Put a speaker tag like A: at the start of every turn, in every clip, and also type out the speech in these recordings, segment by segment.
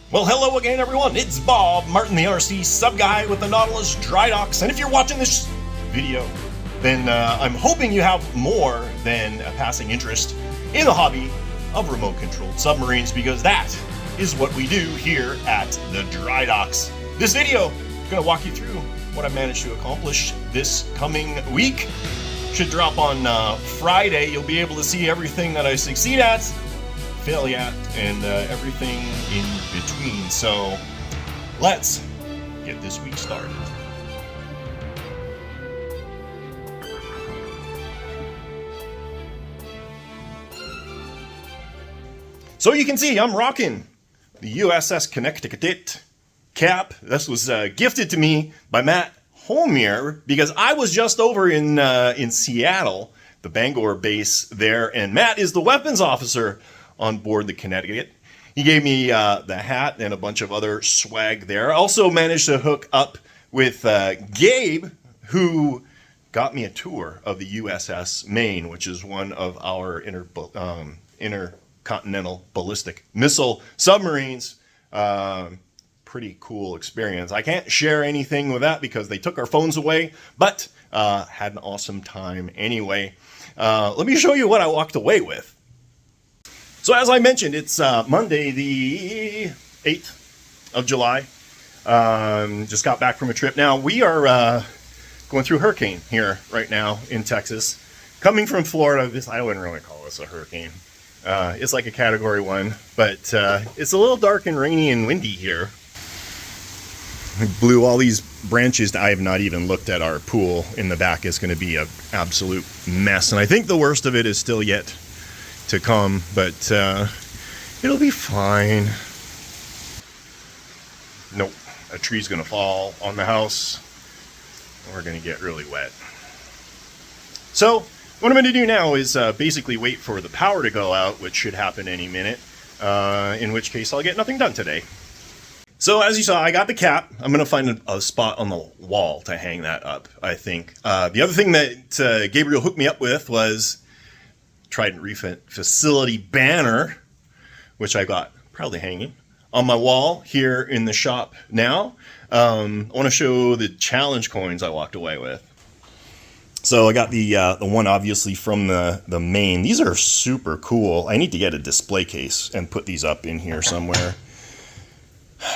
A: Well, hello again, everyone. It's Bob Martin, the RCSubGuy with the Nautilus Dry Docks. And if you're watching this video, then I'm hoping you have more than a passing interest in the hobby of remote-controlled submarines, because that is what we do here at the Dry Docks. This video is going to walk you through what I've managed to accomplish this coming week. Should drop on Friday. You'll be able to see everything that I succeed at, fail at, and everything in between. So let's get this week started. So you can see I'm rocking the USS Connecticut cap. This was gifted to me by Matt Holmier because I was just over in Seattle, the Bangor base there, and Matt is the weapons officer on board the Connecticut. He gave me the hat and a bunch of other swag there. I also managed to hook up with Gabe, who got me a tour of the USS Maine, which is one of our intercontinental ballistic missile submarines. Pretty cool experience. I can't share anything with that because they took our phones away, but had an awesome time anyway. Let me show you what I walked away with. So as I mentioned, it's Monday the 8th of July. Just got back from a trip. Now, we are going through hurricane here right now in Texas. Coming from Florida, I wouldn't really call this a hurricane. It's like a Category 1, but it's a little dark and rainy and windy here. I blew all these branches. I have not even looked at our pool in the back. It's going to be an absolute mess. And I think the worst of it is still yet to come, but it'll be fine. Nope, a tree's gonna fall on the house. We're gonna get really wet. So what I'm gonna do now is basically wait for the power to go out, which should happen any minute, in which case I'll get nothing done today. So as you saw, I got the cap. I'm gonna find a spot on the wall to hang that up, I think. The other thing that Gabriel hooked me up with was Trident Refit Facility banner, which I got proudly hanging on my wall here in the shop now. I want to show the challenge coins I walked away with. So I got the one obviously from the Maine. These are super cool. I need to get a display case and put these up in here somewhere.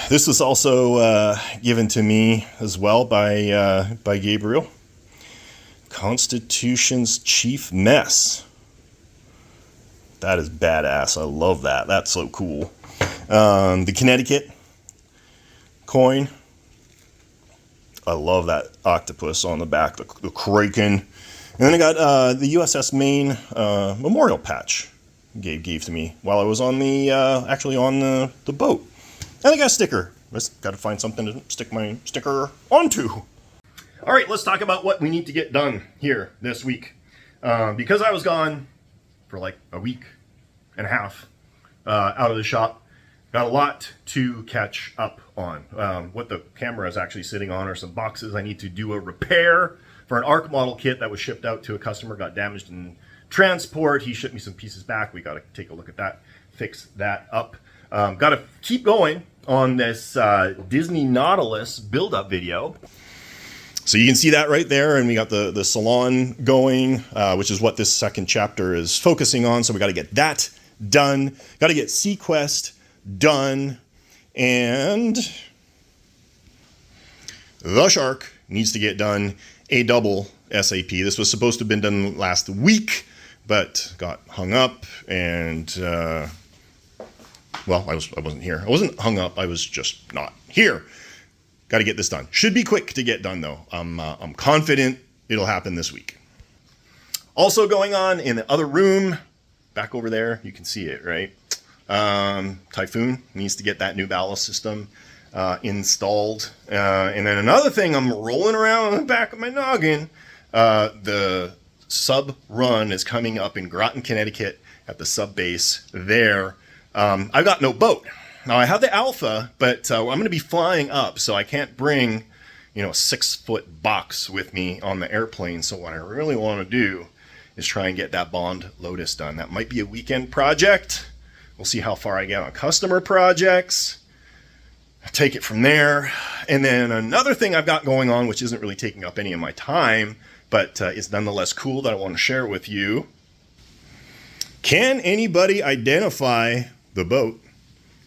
A: This was also given to me as well by Gabriel. Constitution's Chief Mess. That is badass. I love that. That's so cool. The Connecticut coin. I love that octopus on the back, the kraken. And then I got the USS Maine memorial patch Gabe gave to me while I was on the actually on the boat. And I got a sticker. Just got to find something to stick my sticker onto. All right, let's talk about what we need to get done here this week. Because I was gone for like a week and a half out of the shop. Got a lot to catch up on. What the camera is actually sitting on are some boxes. I need to do a repair for an ARC model kit that was shipped out to a customer, got damaged in transport. He shipped me some pieces back. We got to take a look at that, fix that up. Got to keep going on this Disney Nautilus build-up video. So you can see that right there, and we got the salon going, which is what this second chapter is focusing on. So we got to get that done. Got to get SeaQuest done, and the shark needs to get done a double SAP. This was supposed to have been done last week, but got hung up, and well, I wasn't here. I wasn't hung up. I was just not here. Got to get this done. Should be quick to get done, though. I'm confident it'll happen this week. Also going on in the other room, back over there, you can see it, right? Typhoon needs to get that new ballast system installed. And then another thing I'm rolling around on the back of my noggin, the sub run is coming up in Groton, Connecticut at the sub base there. I've got no boat. Now I have the Alpha, but I'm going to be flying up, so I can't bring, a 6-foot box with me on the airplane. So what I really want to do is try and get that Bond Lotus done. That might be a weekend project. We'll see how far I get on customer projects. take it from there. And then another thing I've got going on, which isn't really taking up any of my time, but is nonetheless cool that I want to share with you. Can anybody identify the boat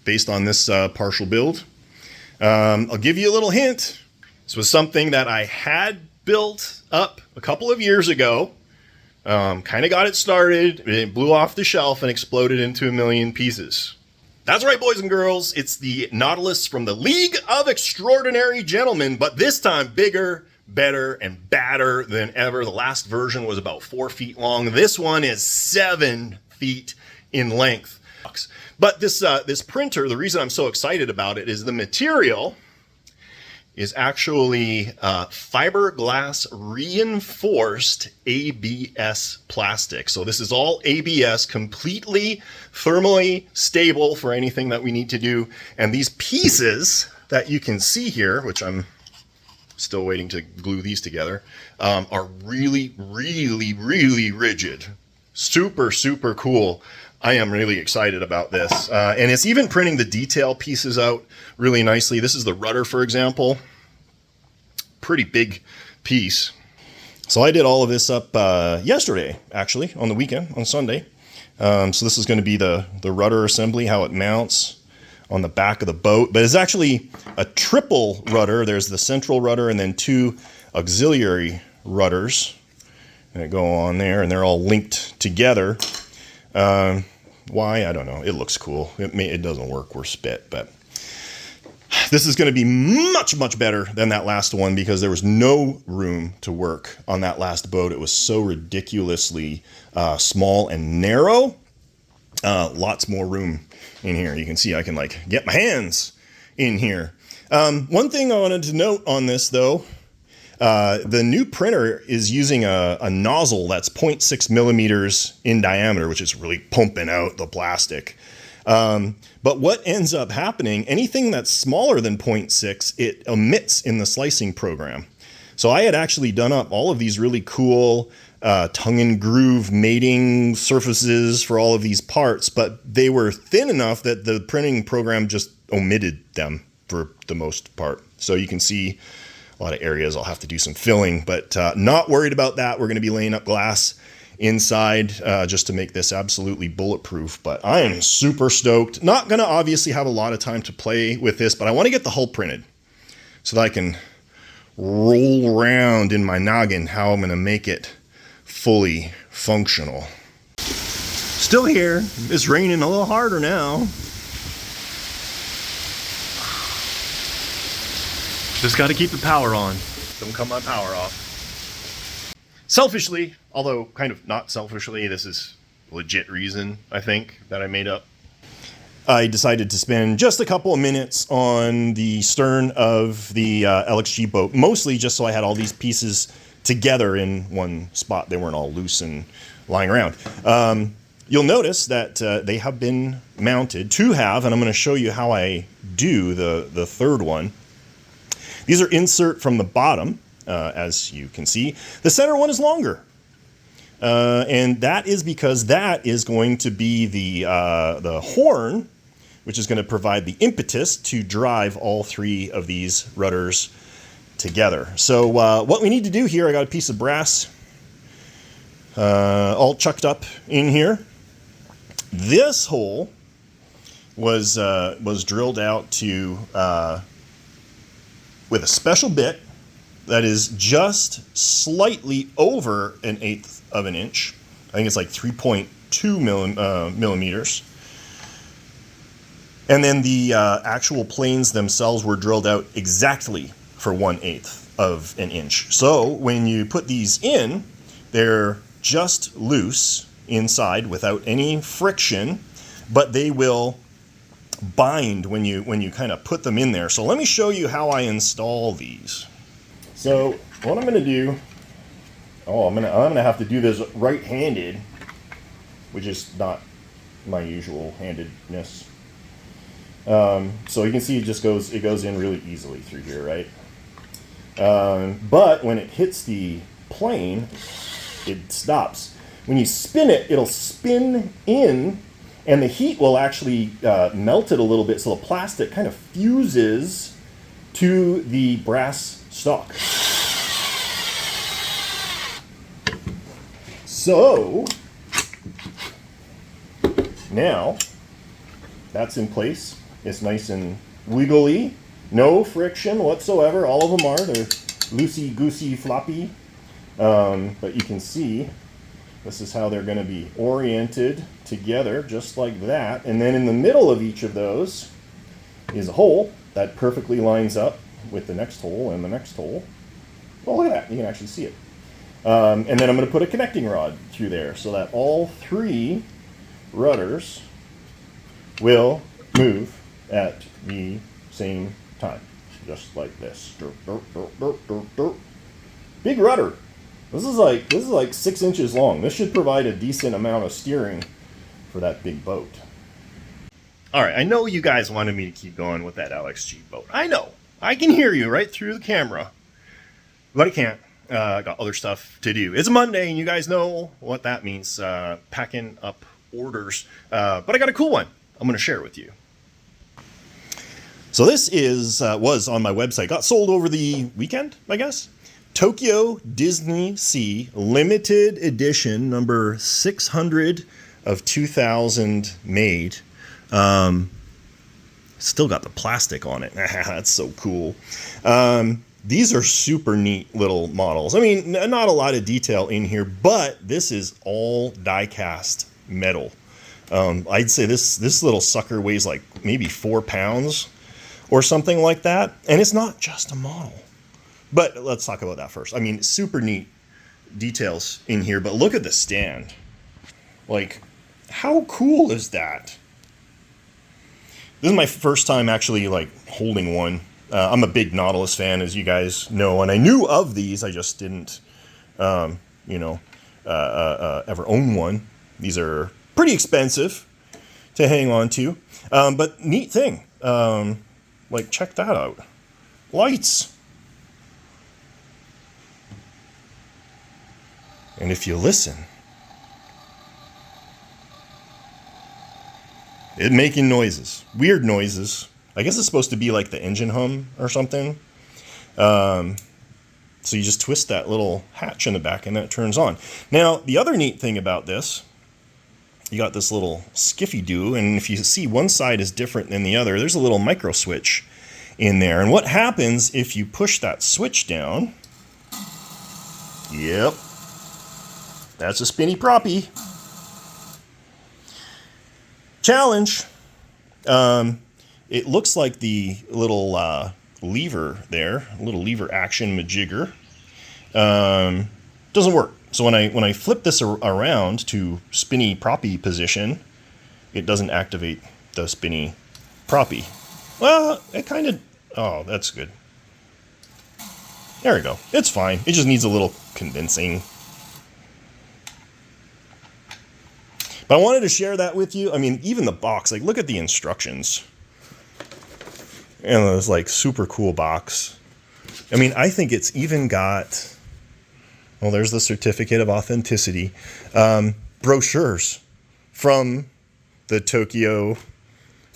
A: based on this partial build? I'll give you a little hint. This was something that I had built up a couple of years ago. Kind of got it started. It blew off the shelf and exploded into a million pieces. That's right, boys and girls. It's the Nautilus from the League of Extraordinary Gentlemen, but this time bigger, better, and badder than ever. The last version was about 4 feet long. This one is 7 feet in length. But this printer, the reason I'm so excited about it is the material is actually fiberglass reinforced ABS plastic. So this is all ABS, completely thermally stable for anything that we need to do. And these pieces that you can see here, which I'm still waiting to glue these together, are really, really, really rigid. Super, super cool. I am really excited about this. And it's even printing the detail pieces out really nicely. This is the rudder, for example. Pretty big piece. So I did all of this up yesterday, actually, on the weekend, on Sunday. So this is going to be the rudder assembly, how it mounts on the back of the boat. But it's actually a triple rudder. There's the central rudder and then 2 auxiliary rudders that go on there, and they're all linked together. Why? I don't know. It looks cool. It doesn't work worth spit, but this is going to be much, much better than that last one because there was no room to work on that last boat. It was so ridiculously small and narrow. Lots more room in here. You can see I can like get my hands in here. One thing I wanted to note on this though, the new printer is using a nozzle that's 0.6 millimeters in diameter, which is really pumping out the plastic. But what ends up happening, anything that's smaller than 0.6, it omits in the slicing program. So I had actually done up all of these really cool tongue and groove mating surfaces for all of these parts, but they were thin enough that the printing program just omitted them for the most part. So you can see a lot of areas I'll have to do some filling, but not worried about that. We're going to be laying up glass inside just to make this absolutely bulletproof, but I am super stoked. Not going to obviously have a lot of time to play with this, but I want to get the hull printed so that I can roll around in my noggin how I'm going to make it fully functional. Still here. It's raining a little harder now. Just got to keep the power on. Don't cut my power off. Selfishly, although kind of not selfishly, this is a legit reason, I think, that I made up. I decided to spend just a couple of minutes on the stern of the LXG boat, mostly just so I had all these pieces together in one spot. They weren't all loose and lying around. You'll notice that they have been mounted, and I'm going to show you how I do the third one. These are insert from the bottom, as you can see. The center one is longer. And that is because that is going to be the horn, which is going to provide the impetus to drive all 3 of these rudders together. So what we need to do here, I got a piece of brass all chucked up in here. This hole was drilled out to with a special bit that is just slightly over 1/8 of an inch. I think it's like 3.2 millimeters. And then the actual planes themselves were drilled out exactly for 1/8 of an inch. So when you put these in, they're just loose inside without any friction, but they will bind when you kind of put them in there. So let me show you how I install these. So what I'm going to do, I'm going to have to do this right-handed, which is not my usual handedness. So you can see it goes in really easily through here, right? But when it hits the plane, it stops. When you spin it, it'll spin in And the heat will actually melt it a little bit, so the plastic kind of fuses to the brass stock. So now that's in place. It's nice and wiggly, no friction whatsoever. All of them are. They're loosey-goosey floppy. But you can see this is how they're going to be oriented together, just like that. And then in the middle of each of those is a hole that perfectly lines up with the next hole and the next hole. Oh, look at that. You can actually see it. And then I'm going to put a connecting rod through there so that all three rudders will move at the same time, just like this. Big rudder. This is like 6 inches long. This should provide a decent amount of steering for that big boat. All right, I know you guys wanted me to keep going with that LXG boat. I know. I can hear you right through the camera, but I can't. I got other stuff to do. It's Monday, and you guys know what that means, packing up orders. But I got a cool one I'm going to share with you. So this was on my website. Got sold over the weekend, I guess. Tokyo Disney Sea limited edition, number 600 of 2000 made. Still got the plastic on it. That's so cool. These are super neat little models. I mean, not a lot of detail in here, but this is all die-cast metal. I'd say this little sucker weighs like maybe 4 pounds or something like that. And it's not just a model. But let's talk about that first. I mean, super neat details in here, but look at the stand. Like, how cool is that? This is my first time actually like holding one. I'm a big Nautilus fan, as you guys know, and I knew of these. I just didn't, ever own one. These are pretty expensive to hang on to, but neat thing. Like, check that out. Lights. And if you listen, it's making noises, weird noises. I guess it's supposed to be like the engine hum or something. So you just twist that little hatch in the back and that turns on. Now, the other neat thing about this, you got this little skiffy-doo, and if you see one side is different than the other, there's a little micro switch in there. And what happens if you push that switch down? Yep. That's a spinny proppy. Challenge. It looks like the little lever there, little lever action majigger, doesn't work. So when I flip this around to spinny proppy position, it doesn't activate the spinny proppy. Well, it kind of, oh, that's good. There we go. It's fine. It just needs a little convincing. But I wanted to share that with you. I mean, even the box, like, look at the instructions. And it's like super cool box. I mean, I think it's even got, well, there's the certificate of authenticity, brochures from the Tokyo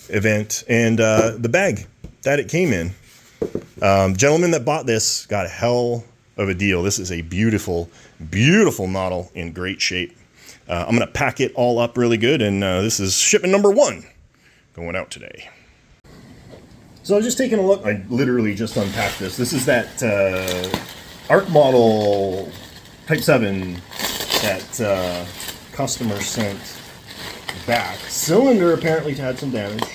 A: event and the bag that it came in. Gentleman that bought this got a hell of a deal. This is a beautiful, beautiful model in great shape. I'm going to pack it all up really good, and this is shipment number 1 going out today. So I was just taking a look. I literally just unpacked this. This is that ARC model Type 7 that customer sent back. Cylinder apparently had some damage,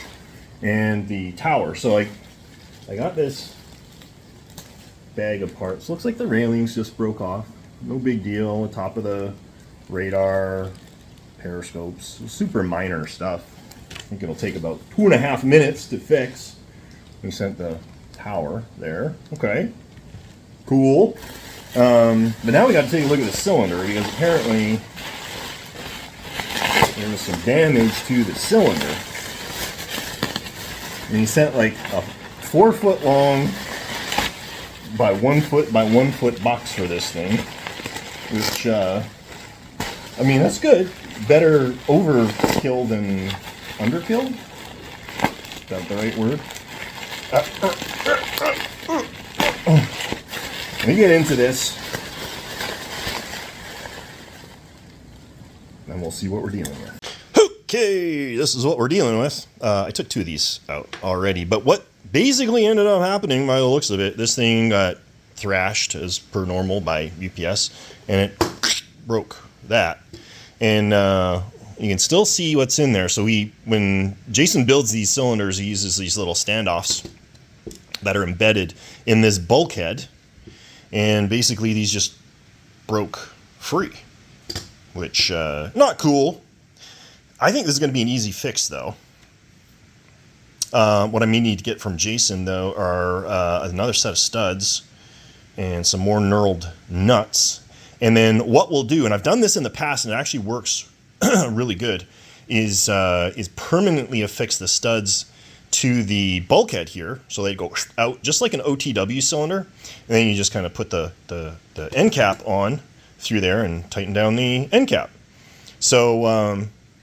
A: and the tower. So I got this bag of parts. Looks like the railings just broke off. No big deal. The top of the radar, periscopes, super minor stuff. I think it'll take about 2.5 minutes to fix. We sent the tower there. Okay, cool. But now we got to take a look at the cylinder, because apparently there was some damage to the cylinder. And he sent like a 4 foot long by 1 foot by 1 foot box for this thing, which I mean, that's good. Better overkill than underkill. Is that the right word? Let me get into this, and we'll see what we're dealing with. Okay, this is what we're dealing with. I took 2 of these out already, but what basically ended up happening by the looks of it, this thing got thrashed as per normal by UPS, and it broke that. And you can still see what's in there. So when Jason builds these cylinders, he uses these little standoffs that are embedded in this bulkhead, and basically these just broke free, which not cool. I think this is going to be an easy fix, though. What I may need to get from Jason, though, are another set of studs and some more knurled nuts. And then what we'll do, and I've done this in the past, and it actually works really good, is permanently affix the studs to the bulkhead here, so they go out just like an OTW cylinder, and then you just kind of put the end cap on through there and tighten down the end cap. So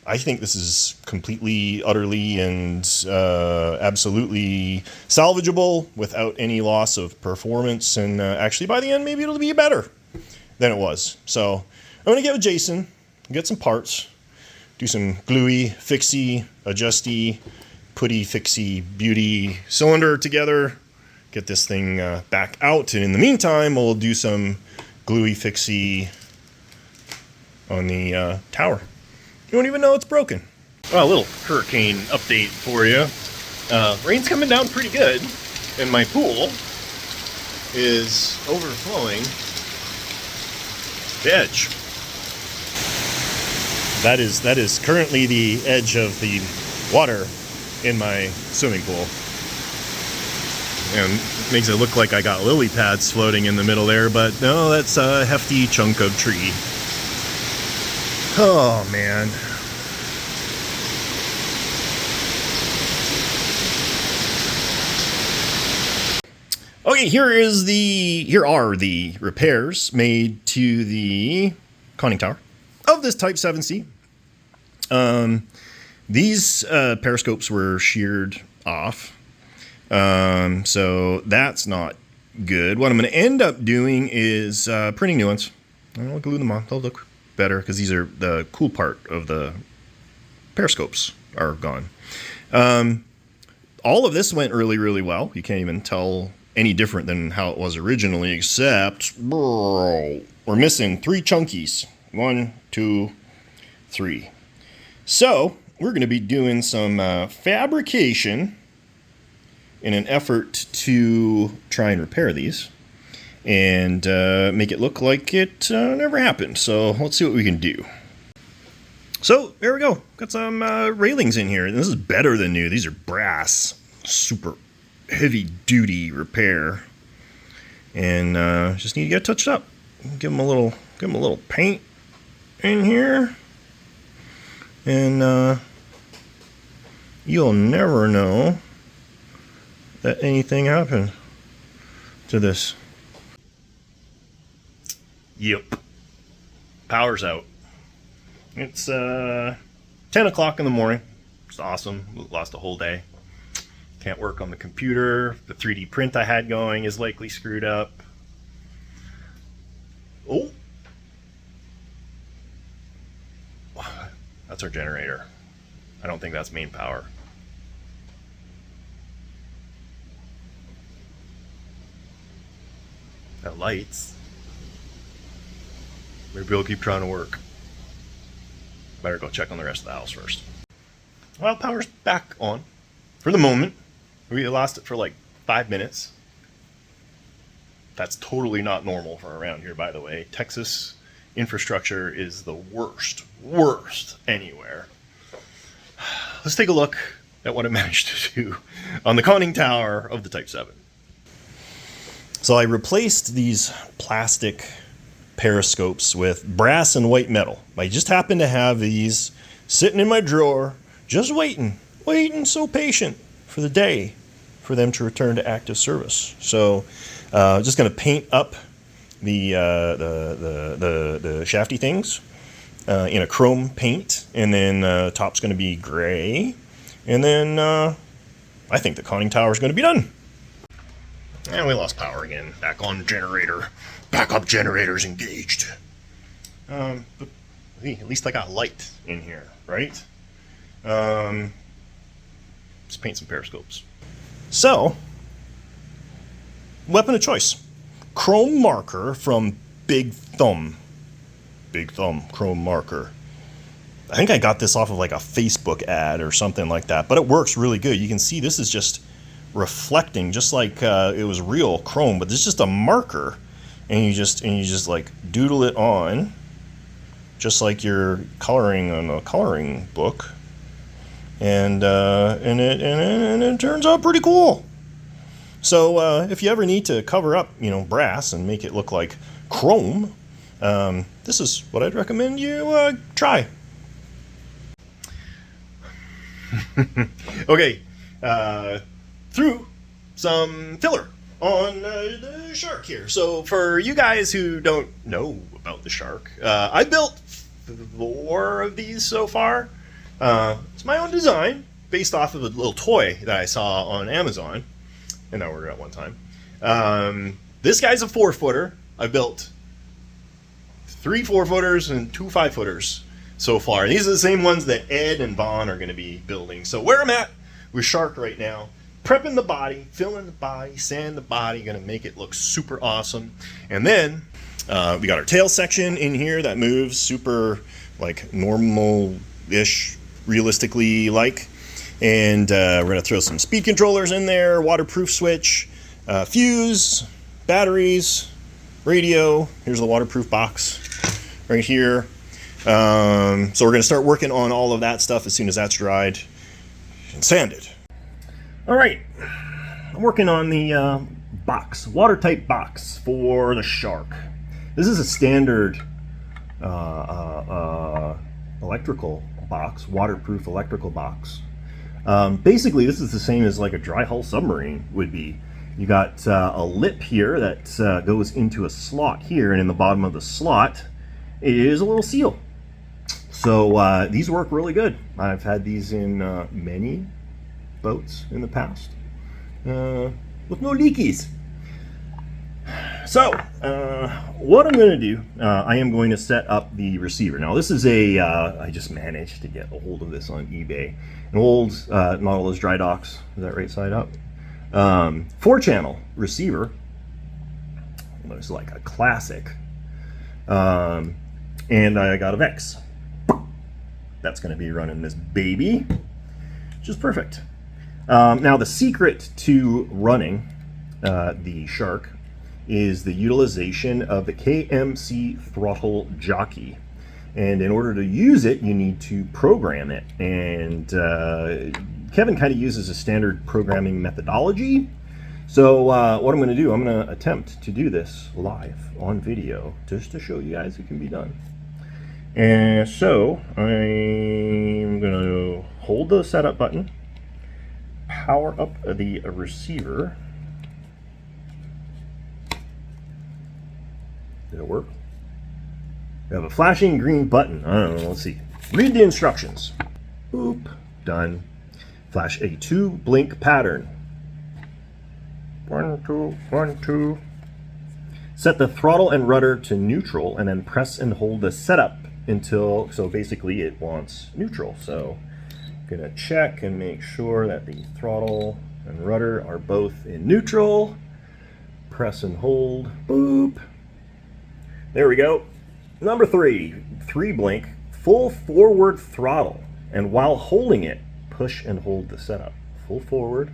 A: I think this is completely, utterly, and absolutely salvageable without any loss of performance, and actually by the end maybe it'll be better than it was. So I'm going to get with Jason, get some parts, do some gluey, fixy, adjusty, putty, fixy, beauty cylinder together, get this thing back out, and in the meantime we'll do some gluey, fixy on the tower. You won't even know it's broken. Well, a little hurricane update for you. Rain's coming down pretty good, and my pool is overflowing the edge. That is currently the edge of the water in my swimming pool. And it makes it look like I got lily pads floating in the middle there, but no, that's a hefty chunk of tree. Oh, man. Okay, here are the repairs made to the conning tower of this Type 7C. These periscopes were sheared off, so that's not good. What I'm going to end up doing is printing new ones. I'll glue them on. They'll look better because these are the cool part of the periscopes are gone. All of this went really, really well. You can't even tell any different than how it was originally, except we're missing 3 chunkies. 1, 2, 3. So we're going to be doing some fabrication in an effort to try and repair these and make it look like it never happened. So let's see what we can do. So there we go. Got some railings in here. This is better than new. These are brass, super heavy duty repair, and just need to get touched up. Give them a little paint in here, and you'll never know that anything happened to this. Yep, power's out. It's 10 o'clock in the morning. It's awesome. Lost a whole day. Can't work on the computer. The 3D print I had going is likely screwed up. Oh, that's our generator. I don't think that's main power. That lights. Maybe we'll keep trying to work. Better go check on the rest of the house first. Well, power's back on for the moment. We lost it for like 5 minutes. That's totally not normal for around here, by the way. Texas infrastructure is the worst anywhere. Let's take a look at what I managed to do on the conning tower of the Type 7. So I replaced these plastic periscopes with brass and white metal. I just happened to have these sitting in my drawer, just waiting so patient for the day for them to return to active service. So just going to paint up the shafty things in a chrome paint, and then top's going to be gray, and then I think the conning tower is going to be done. And we lost power again. Back on generator. Backup generators engaged. But hey, at least I got light in here, right? Let's paint some periscopes. So, weapon of choice. Chrome marker from Big Thumb. Big Thumb Chrome marker. I think I got this off of like a Facebook ad or something like that, but it works really good. You can see this is just reflecting, just like it was real chrome, but it's just a marker, and you just like doodle it on, just like you're coloring on a coloring book, and it turns out pretty cool. So if you ever need to cover up, brass and make it look like chrome, this is what I'd recommend you try. Okay, through some filler on the shark here. So for you guys who don't know about the shark, I built 4 of these so far. It's my own design based off of a little toy that I saw on Amazon and I ordered at one time. This guy's a 4-footer. I built 3 4-footers and 2 5-footers so far. And these are the same ones that Ed and Vaughn are going to be building. So where I'm at with Shark right now, prepping the body, filling the body, sanding the body, going to make it look super awesome. And then we got our tail section in here that moves super like normal-ish, realistically like. And we're going to throw some speed controllers in there, waterproof switch, fuse, batteries, radio. Here's the waterproof box right here. So we're going to start working on all of that stuff as soon as that's dried and sanded. All right, I'm working on the box, watertight box for the shark. This is a standard electrical box, waterproof electrical box. Basically, this is the same as like a dry hull submarine would be. You got a lip here that goes into a slot here, and in the bottom of the slot is a little seal. So these work really good. I've had these in many boats in the past with no leakies. So what I'm going to do, I am going to set up the receiver. Now this is I just managed to get a hold of this on eBay. An old Nautilus Dry Docks, is that right side up? 4-channel receiver. It's like a classic. And I got a Vex. That's going to be running this baby, which is perfect. Now the secret to running the Shark is the utilization of the KMC throttle jockey. And in order to use it, you need to program it. And Kevin kind of uses a standard programming methodology. So what I'm going to do, I'm going to attempt to do this live on video just to show you guys it can be done. And so I'm going to hold the setup button, power up the receiver. Did it work? We have a flashing green button. I don't know, let's see. Read the instructions. Boop, done. Flash a 2-blink pattern. 1, 2, 1, 2. Set the throttle and rudder to neutral and then press and hold the setup until, so basically it wants neutral. So I'm gonna check and make sure that the throttle and rudder are both in neutral. Press and hold, boop. There we go. Number 3, 3-blink, full forward throttle. And while holding it, push and hold the setup. Full forward,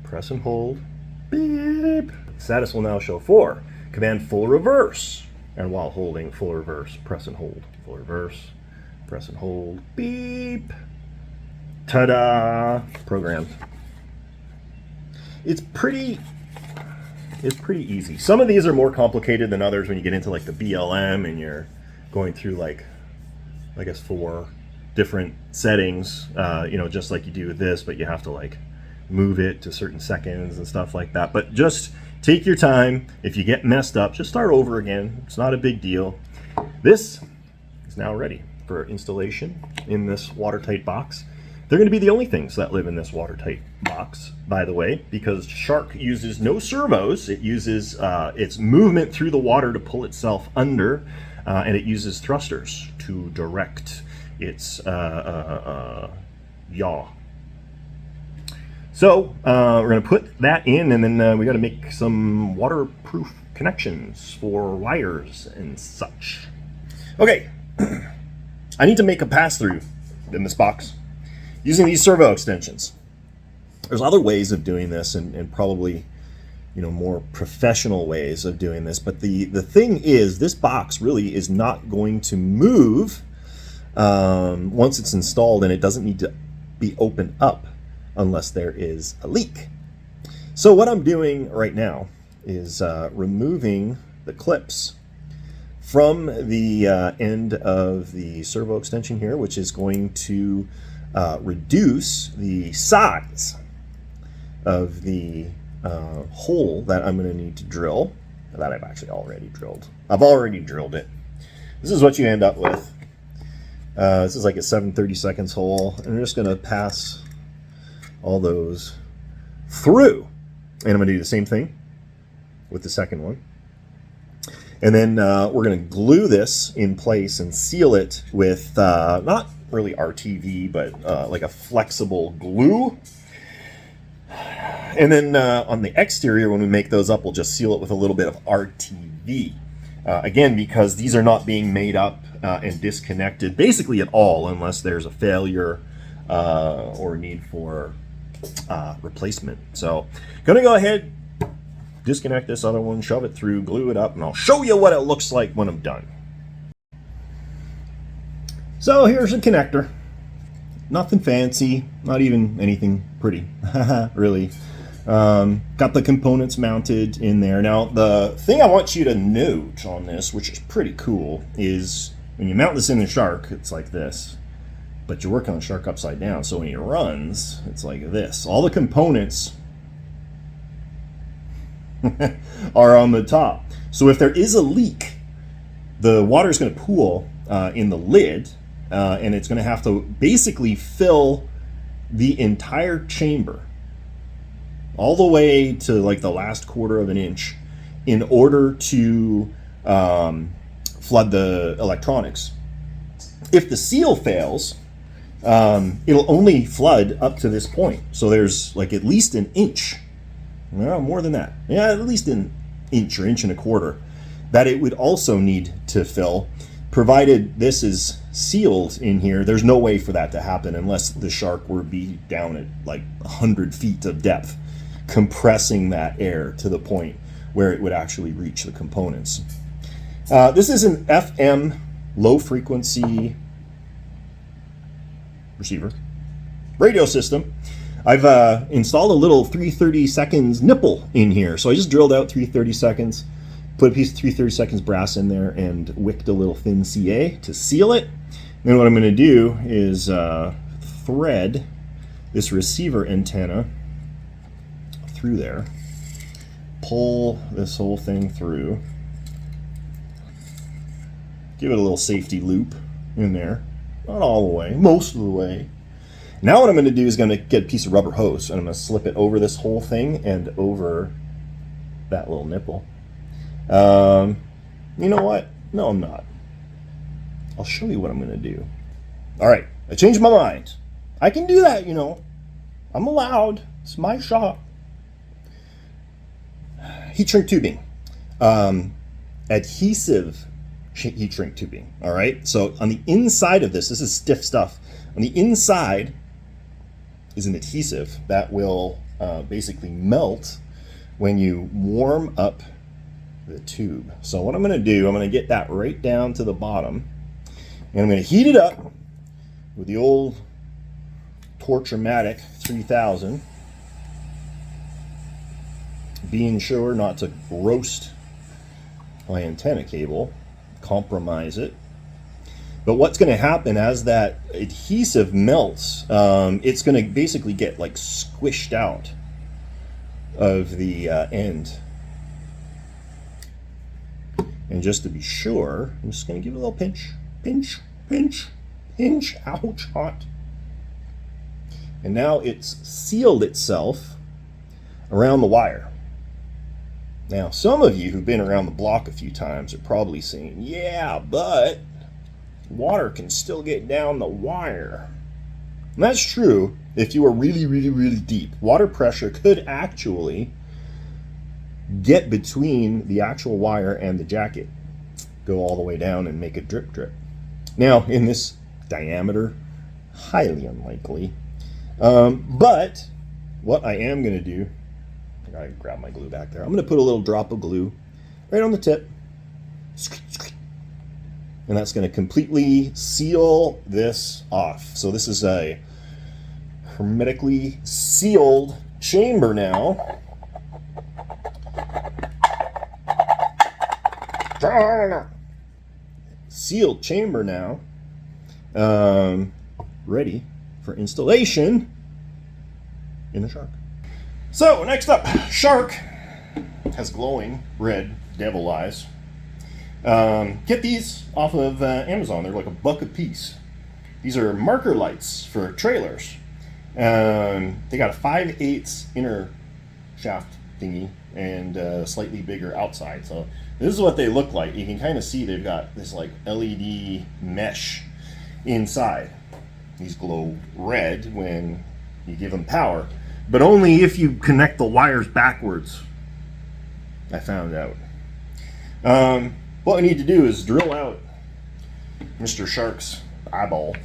A: press and hold, beep. Status will now show 4. Command full reverse. And while holding full reverse, press and hold. Full reverse, press and hold, beep. Ta-da! Programmed. It's pretty easy. Some of these are more complicated than others when you get into like the BLM and you're going through like, I guess 4 different settings, just like you do with this, but you have to like move it to certain seconds and stuff like that. But just take your time. If you get messed up, just start over again. It's not a big deal. This is now ready. for installation in this watertight box. They're going to be the only things that live in this watertight box, by the way, because Shark uses no servos. It uses its movement through the water to pull itself under, and it uses thrusters to direct its yaw. So we're going to put that in, and then we got to make some waterproof connections for wires and such. Okay, I need to make a pass-through in this box using these servo extensions. There's other ways of doing this, and probably, you know, more professional ways of doing this. But the thing is, this box really is not going to move once it's installed, and it doesn't need to be opened up unless there is a leak. So what I'm doing right now is removing the clips from the end of the servo extension here, which is going to reduce the size of the hole that I'm going to need to drill, that I've actually already drilled. I've already drilled it. This is what you end up with. This is like a 7/32 hole, and I'm just going to pass all those through. And I'm going to do the same thing with the second one. And then we're going to glue this in place and seal it with not really RTV, but like a flexible glue. And then on the exterior, when we make those up, we'll just seal it with a little bit of RTV. Again, because these are not being made up and disconnected basically at all unless there's a failure or need for replacement. So going to go ahead, disconnect this other one, shove it through, glue it up, and I'll show you what it looks like when I'm done. So here's a connector. Nothing fancy, not even anything pretty, really. Got the components mounted in there. Now, the thing I want you to note on this, which is pretty cool, is when you mount this in the Shark, it's like this. But you're working on the Shark upside down, so when he runs, it's like this. All the components are on the top. So if there is a leak, the water is going to pool in the lid, and it's going to have to basically fill the entire chamber all the way to like the last quarter of an inch in order to flood the electronics. If the seal fails, it'll only flood up to this point. So there's like at least an inch, well, more than that, yeah, at least an inch or inch and a quarter that it would also need to fill. Provided this is sealed in here, there's no way for that to happen unless the Shark were to be down at like 100 feet of depth, compressing that air to the point where it would actually reach the components. This is an FM low frequency receiver radio system. I've installed a little 3/32 nipple in here. So I just drilled out 3/32, put a piece of 3/32 brass in there, and wicked a little thin CA to seal it. Then what I'm going to do is thread this receiver antenna through there, pull this whole thing through, give it a little safety loop in there, not all the way, most of the way. Now what I'm going to do is going to get a piece of rubber hose, and I'm going to slip it over this whole thing and over that little nipple. You know what? No, I'm not. I'll show you what I'm going to do. All right, I changed my mind. I can do that, you know. I'm allowed. It's my shop. Heat shrink tubing. Adhesive heat shrink tubing. All right, so on the inside of this is stiff stuff. On the inside is an adhesive that will basically melt when you warm up the tube. So what I'm going to do, I'm going to get that right down to the bottom, and I'm going to heat it up with the old Torch-O-Matic 3000, being sure not to roast my antenna cable, compromise it. But what's going to happen as that adhesive melts, it's going to basically get like squished out of the end. And just to be sure, I'm just going to give it a little pinch, pinch, pinch, hinge, ouch, hot. And now it's sealed itself around the wire. Now, some of you who've been around the block a few times are probably saying, yeah, but water can still get down the wire. And that's true if you are really, really, really deep. Water pressure could actually get between the actual wire and the jacket, go all the way down and make a drip drip. Now, in this diameter, highly unlikely. But what I am going to do, I gotta grab my glue back there. I'm going to put a little drop of glue right on the tip. And that's going to completely seal this off. So this is a hermetically sealed chamber now. Sealed chamber now. Ready for installation in the shark. So next up, shark has glowing red devil eyes. Get these off of Amazon. They're like $1 a piece. These are marker lights for trailers. They got a 5/8 inner shaft thingy and slightly bigger outside. So this is what they look like. You can kind of see they've got this like LED mesh inside. These glow red when you give them power, but only if you connect the wires backwards. I found out. What we need to do is drill out Mr. Shark's eyeball,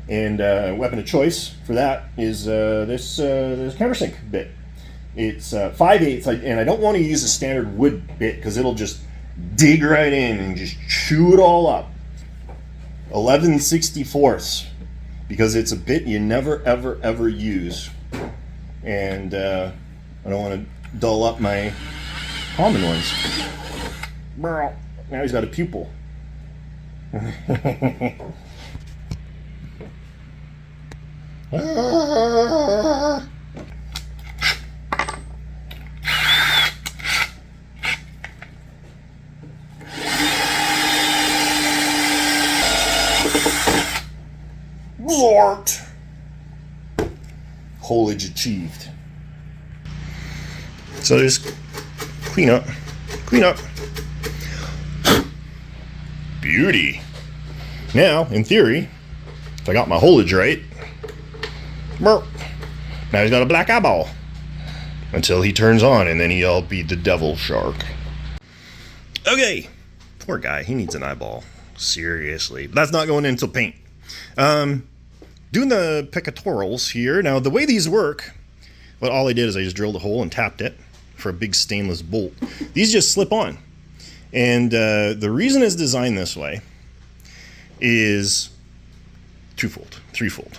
A: and weapon of choice for that is this countersink bit. It's 5/8, and I don't want to use a standard wood bit because it'll just dig right in and just chew it all up. 11/64, because it's a bit you never ever ever use, and I don't want to dull up my common ones. Now he's got a pupil. Zort! Holage achieved. So just clean up. Clean up. Beauty. Now, in theory, if I got my holage right, now he's got a black eyeball until he turns on, and then he'll be the devil shark. Okay, poor guy, he needs an eyeball. Seriously. But that's not going into paint. Doing the pectorals here. Now, the way these work, well, all I did is I just drilled a hole and tapped it for a big stainless bolt. These just slip on. And the reason it's designed this way is twofold, threefold,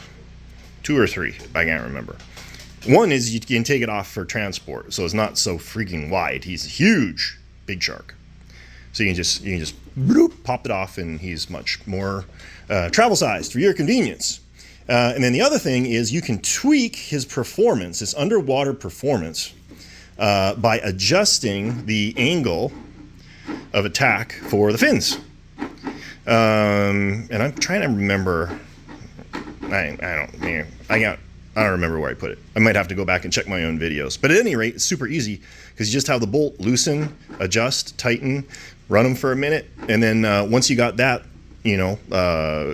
A: 2 or 3, I can't remember. One is you can take it off for transport, so it's not so freaking wide. He's a huge, big shark, so you can just bloop, pop it off, and he's much more travel sized for your convenience. And then the other thing is you can tweak his performance, his underwater performance, by adjusting the angle of attack for the fins. And I'm trying to remember. I don't remember where I put it. I might have to go back and check my own videos. But at any rate, it's super easy because you just have the bolt loosen, adjust, tighten, run them for a minute, and then once you got that,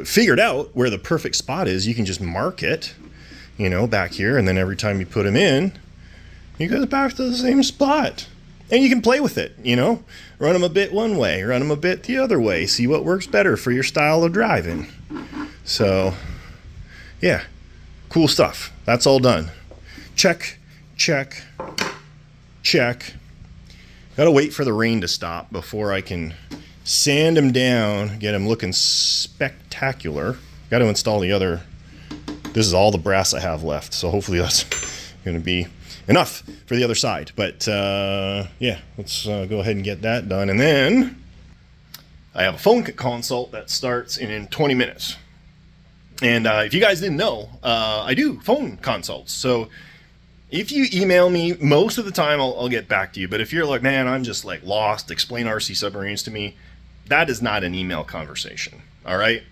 A: figured out where the perfect spot is, you can just mark it, back here, and then every time you put them in, you go back to the same spot. And you can play with it, run them a bit one way, run them a bit the other way, see what works better for your style of driving. So, yeah, cool stuff. That's all done. Check, check, check. Gotta wait for the rain to stop before I can sand them down, get them looking spectacular. Got to install the other. This is all the brass I have left, so hopefully that's going to be enough for the other side. But yeah, let's go ahead and get that done. And then I have a phone consult that starts in 20 minutes. And if you guys didn't know, I do phone consults. So if you email me, most of the time I'll get back to you. But if you're like, man, I'm just like lost, explain RC submarines to me, that is not an email conversation. All right.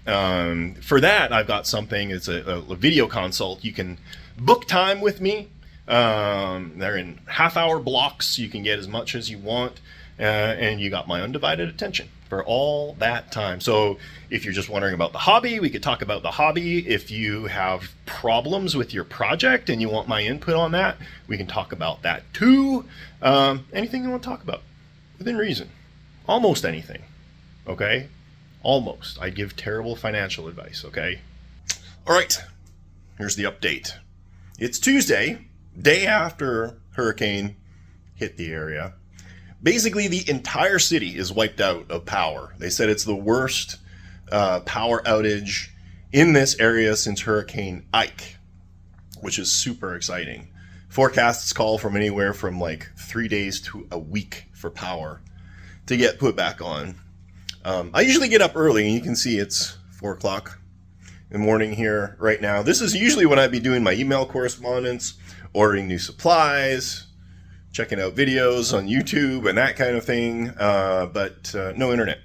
A: For that, I've got something. It's a video consult. You can book time with me. They're in half-hour blocks. You can get as much as you want, and you got my undivided attention for all that time. So if you're just wondering about the hobby, we could talk about the hobby. If you have problems with your project and you want my input on that, we can talk about that too. Anything you want to talk about within reason. Almost anything. Okay? Almost. I give terrible financial advice, okay? All right. Here's the update. It's Tuesday, day after hurricane hit the area. Basically, the entire city is wiped out of power. They said it's the worst power outage in this area since Hurricane Ike, which is super exciting. Forecasts call from anywhere from like 3 days to a week for power to get put back on. I usually get up early, and you can see it's 4 o'clock in the morning here right now. This is usually when I'd be doing my email correspondence, ordering new supplies, checking out videos on YouTube and that kind of thing, but no internet.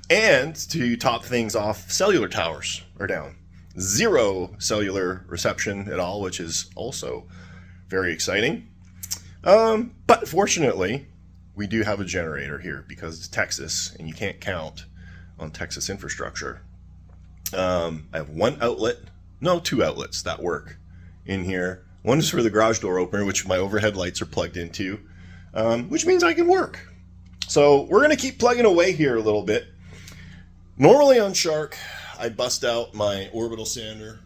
A: And to top things off, cellular towers are down. 0 cellular reception at all, which is also very exciting. But fortunately, we do have a generator here because it's Texas and you can't count on Texas infrastructure. I have 1 outlet, no, 2 outlets that work in here. One is for the garage door opener, which my overhead lights are plugged into, which means I can work. So we're going to keep plugging away here a little bit. Normally on Shark, I bust out my orbital sander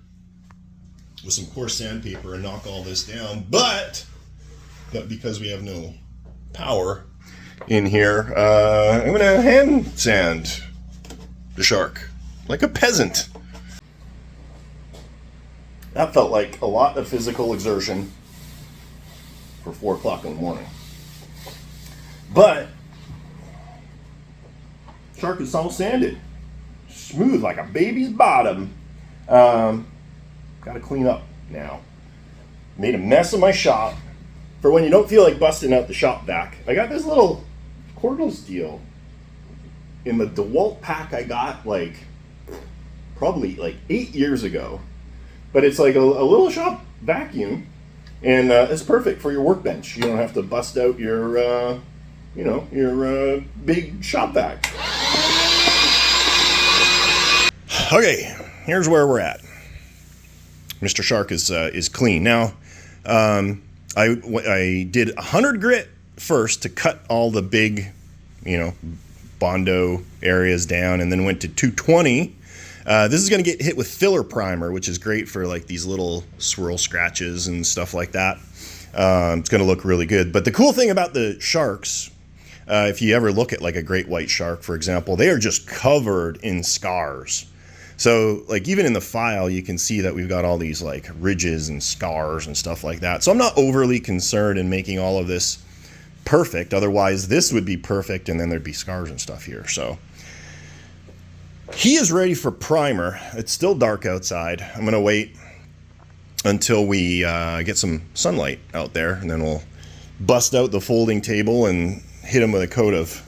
A: with some coarse sandpaper and knock all this down, but because we have no power in here, I'm going to hand sand the Shark like a peasant. That felt like a lot of physical exertion for 4 o'clock in the morning. But Shark is all sanded. Smooth like a baby's bottom. Got to clean up now. Made a mess of my shop. For when you don't feel like busting out the shop vac, I got this little cordless deal in the DeWalt pack I got probably 8 years ago. But it's like a little shop vacuum, and it's perfect for your workbench. You don't have to bust out your, your big shop vac. Okay, here's where we're at. Mr. Shark is clean now. I did 100 grit first to cut all the big, Bondo areas down, and then went to 220. This is going to get hit with filler primer, which is great for like these little swirl scratches and stuff like that. It's going to look really good. But the cool thing about the sharks, if you ever look at like a great white shark, for example, they are just covered in scars. So like even in the file, you can see that we've got all these like ridges and scars and stuff like that. So I'm not overly concerned in making all of this perfect. Otherwise, this would be perfect, and then there'd be scars and stuff here. So he is ready for primer. It's still dark outside. I'm going to wait until we get some sunlight out there, and then we'll bust out the folding table and hit him with a coat of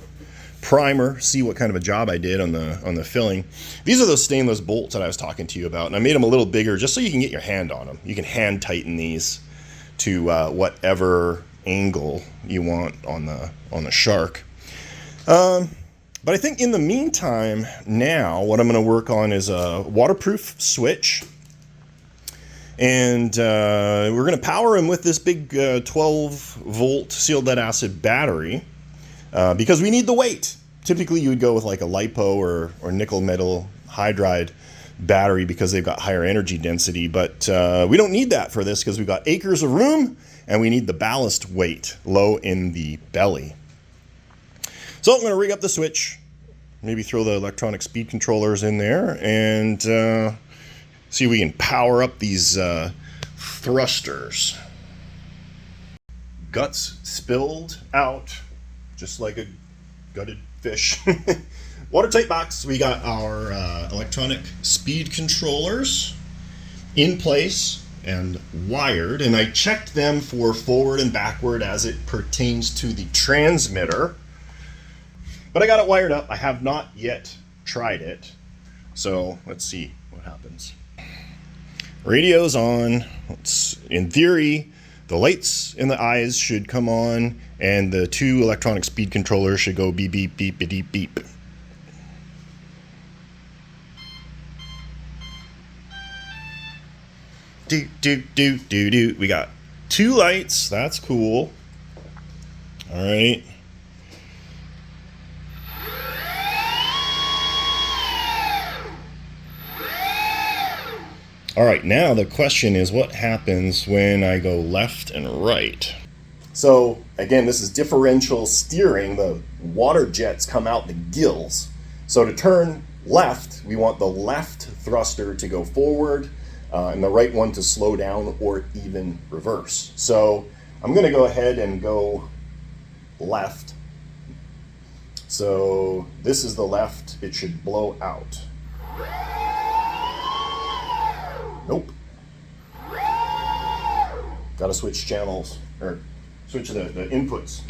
A: primer, see what kind of a job I did on the filling. These are those stainless bolts that I was talking to you about, and I made them a little bigger just so you can get your hand on them. You can hand tighten these to whatever angle you want on the Shark. But I think in the meantime, now, what I'm going to work on is a waterproof switch. And we're going to power him with this big 12-volt sealed lead acid battery because we need the weight. Typically, you would go with like a LiPo or nickel metal hydride battery because they've got higher energy density. But we don't need that for this because we've got acres of room, and we need the ballast weight low in the belly. So I'm going to rig up the switch, maybe throw the electronic speed controllers in there, and see if we can power up these thrusters. Guts spilled out, just like a gutted fish. Watertight box. We got our electronic speed controllers in place and wired, and I checked them for forward and backward as it pertains to the transmitter. But I got it wired up. I have not yet tried it. So let's see what happens. Radio's on. In theory, the lights in the eyes should come on, and the 2 electronic speed controllers should go beep, beep, beep, beep, beep. Do, do, do, do, do. We got 2 lights. That's cool. All right. All right, now the question is what happens when I go left and right? So again, this is differential steering. The water jets come out the gills. So to turn left, we want the left thruster to go forward and the right one to slow down or even reverse. So I'm going to go ahead and go left. So this is the left. It should blow out. Nope. Gotta switch channels, or switch the inputs.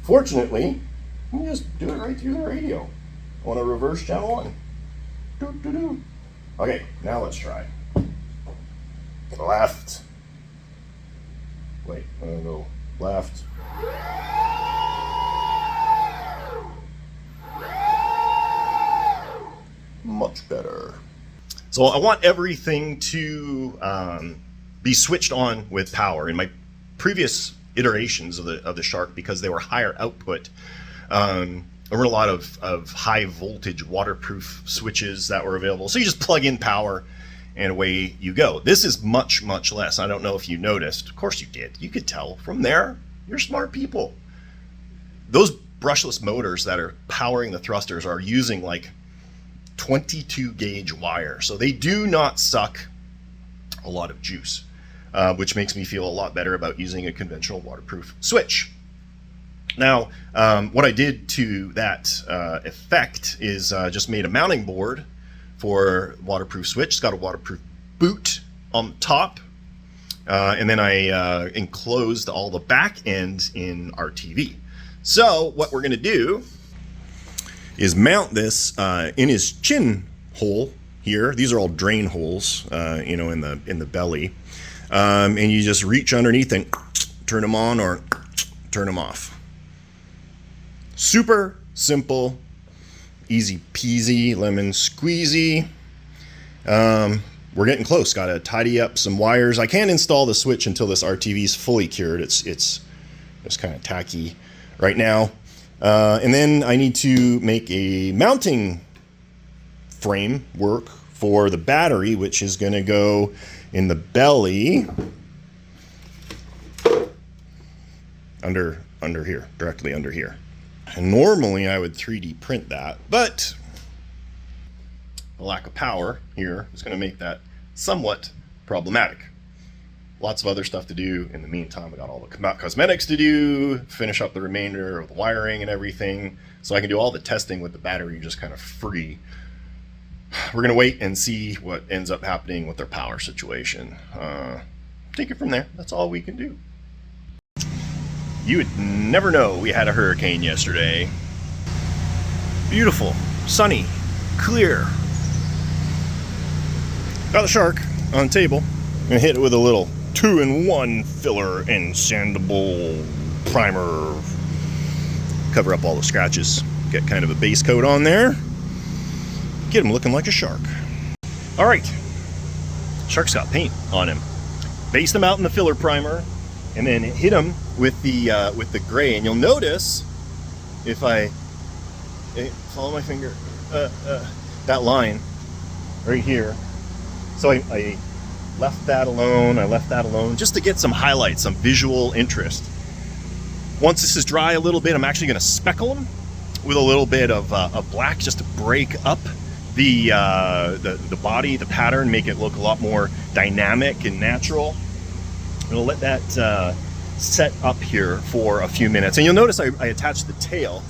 A: Fortunately, you can just do it right through the radio. Want to reverse channel 1. Doo-doo-doo. Okay, now let's try. Left. Wait, I'm gonna go left. Much better. So I want everything to be switched on with power. In my previous iterations of the Shark, because they were higher output, there were a lot of high voltage waterproof switches that were available. So you just plug in power and away you go. This is much, much less. I don't know if you noticed. Of course you did. You could tell from there. You're smart people. Those brushless motors that are powering the thrusters are using like 22 gauge wire. So they do not suck a lot of juice, which makes me feel a lot better about using a conventional waterproof switch. Now, what I did to that effect is just made a mounting board for waterproof switch. It's got a waterproof boot on the top. And then I enclosed all the back end in RTV. So what we're going to do is mount this in his chin hole here. These are all drain holes, you know, in the belly, and you just reach underneath and turn them on or turn them off. Super simple, easy peasy, lemon squeezy. We're getting close. Got to tidy up some wires. I can't install the switch until this RTV is fully cured. It's kind of tacky right now. And then I need to make a mounting framework for the battery, which is going to go in the belly under here, directly under here. And normally I would 3D print that, but the lack of power here is going to make that somewhat problematic. Lots of other stuff to do in the meantime. I got all the cosmetics to do, finish up the remainder of the wiring and everything, so I can do all the testing with the battery just kind of free. We're going to wait and see what ends up happening with their power situation. Take it from there. That's all we can do. You would never know we had a hurricane yesterday. Beautiful, sunny, clear. Got the Shark on the table. I'm going to hit it with a little 2-in-1 filler and sandable primer. Cover up all the scratches. Get kind of a base coat on there. Get him looking like a shark. All right. Shark's got paint on him. Based him out in the filler primer, and then hit him with the gray. And you'll notice if I follow my finger, that line right here. So I left that alone. I left that alone just to get some highlights, some visual interest. Once this is dry a little bit, I'm actually going to speckle them with a little bit of black just to break up the body, the pattern, make it look a lot more dynamic and natural. I'm going to let that set up here for a few minutes. And you'll notice I attached the tail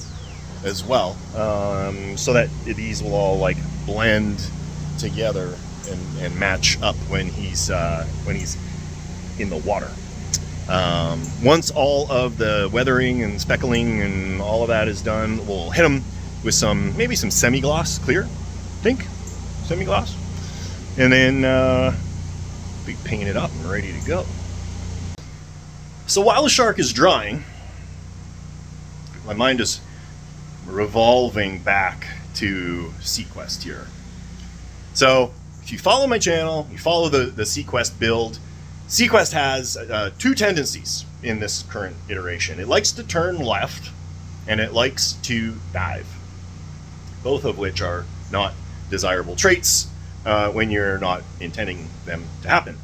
A: as well, so that these will all like blend together and match up when he's in the water. Once all of the weathering and speckling and all of that is done, we'll hit them with maybe some semi-gloss clear, semi-gloss, and then be painted up and ready to go. So while the shark is drying, my mind is revolving back to SeaQuest here. So if you follow my channel, you follow the SeaQuest build, SeaQuest has two tendencies in this current iteration. It likes to turn left, and it likes to dive, both of which are not desirable traits when you're not intending them to happen.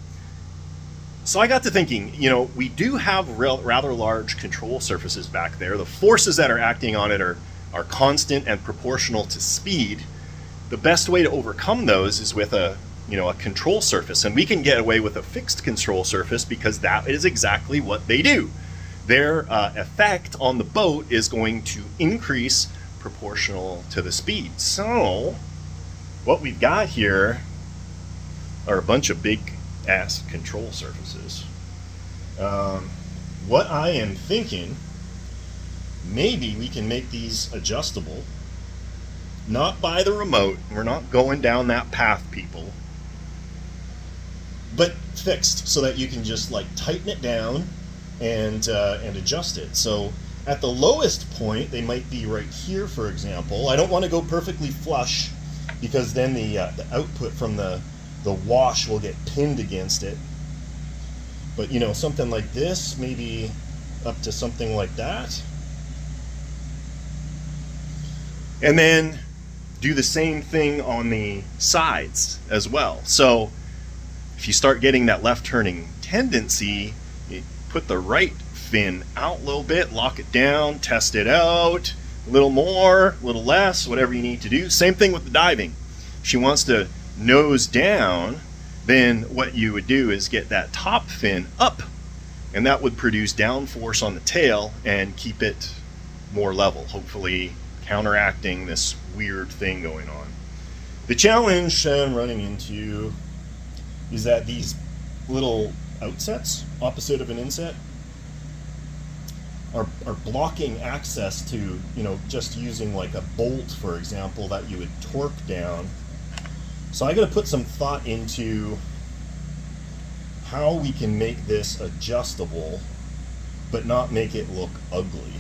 A: So I got to thinking, we do have rather large control surfaces back there. The forces that are acting on it are constant and proportional to speed. The best way to overcome those is with a control surface, and we can get away with a fixed control surface because that is exactly what they do. Their effect on the boat is going to increase proportional to the speed. So what we've got here are a bunch of big ass control surfaces. What I am thinking, maybe we can make these adjustable, not by the remote. We're not going down that path, people, but fixed so that you can just like tighten it down and adjust it. So at the lowest point, they might be right here, for example. I don't want to go perfectly flush because then the output from the wash will get pinned against it. But something like this, maybe up to something like that. And then do the same thing on the sides as well. So if you start getting that left turning tendency, you put the right fin out a little bit, lock it down, test it out, a little more, a little less, whatever you need to do. Same thing with the diving. If she wants to nose down, then what you would do is get that top fin up, and that would produce downforce on the tail and keep it more level, hopefully counteracting this weird thing going on. The challenge I'm running into is that these little outsets, opposite of an inset, are blocking access to, just using like a bolt, for example, that you would torque down. So I got to put some thought into how we can make this adjustable, but not make it look ugly.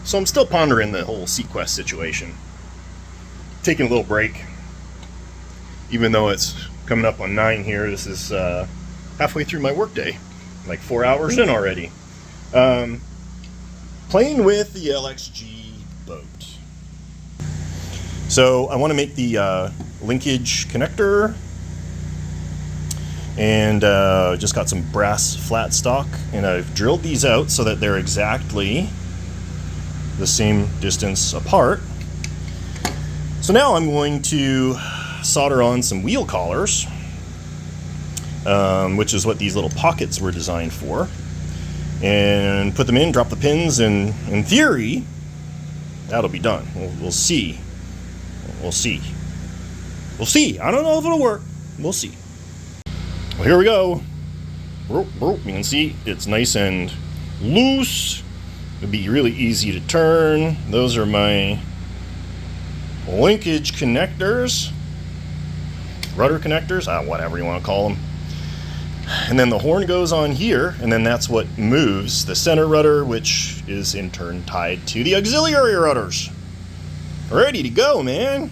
A: So I'm still pondering the whole SeaQuest situation. Taking a little break, even though it's coming up on 9 here. This is halfway through my workday, like 4 hours in already. Playing with the LXG boat. So I want to make the linkage connector, and just got some brass flat stock, and I've drilled these out so that they're exactly the same distance apart. So now I'm going to solder on some wheel collars, which is what these little pockets were designed for, and put them in, drop the pins, and in theory that'll be done. We'll see. We'll see. We'll see. I don't know if it'll work. We'll see. Well, here we go. You can see it's nice and loose. It'll be really easy to turn. Those are my linkage connectors, rudder connectors, whatever you want to call them. And then the horn goes on here, and then that's what moves the center rudder, which is in turn tied to the auxiliary rudders. Ready to go, man.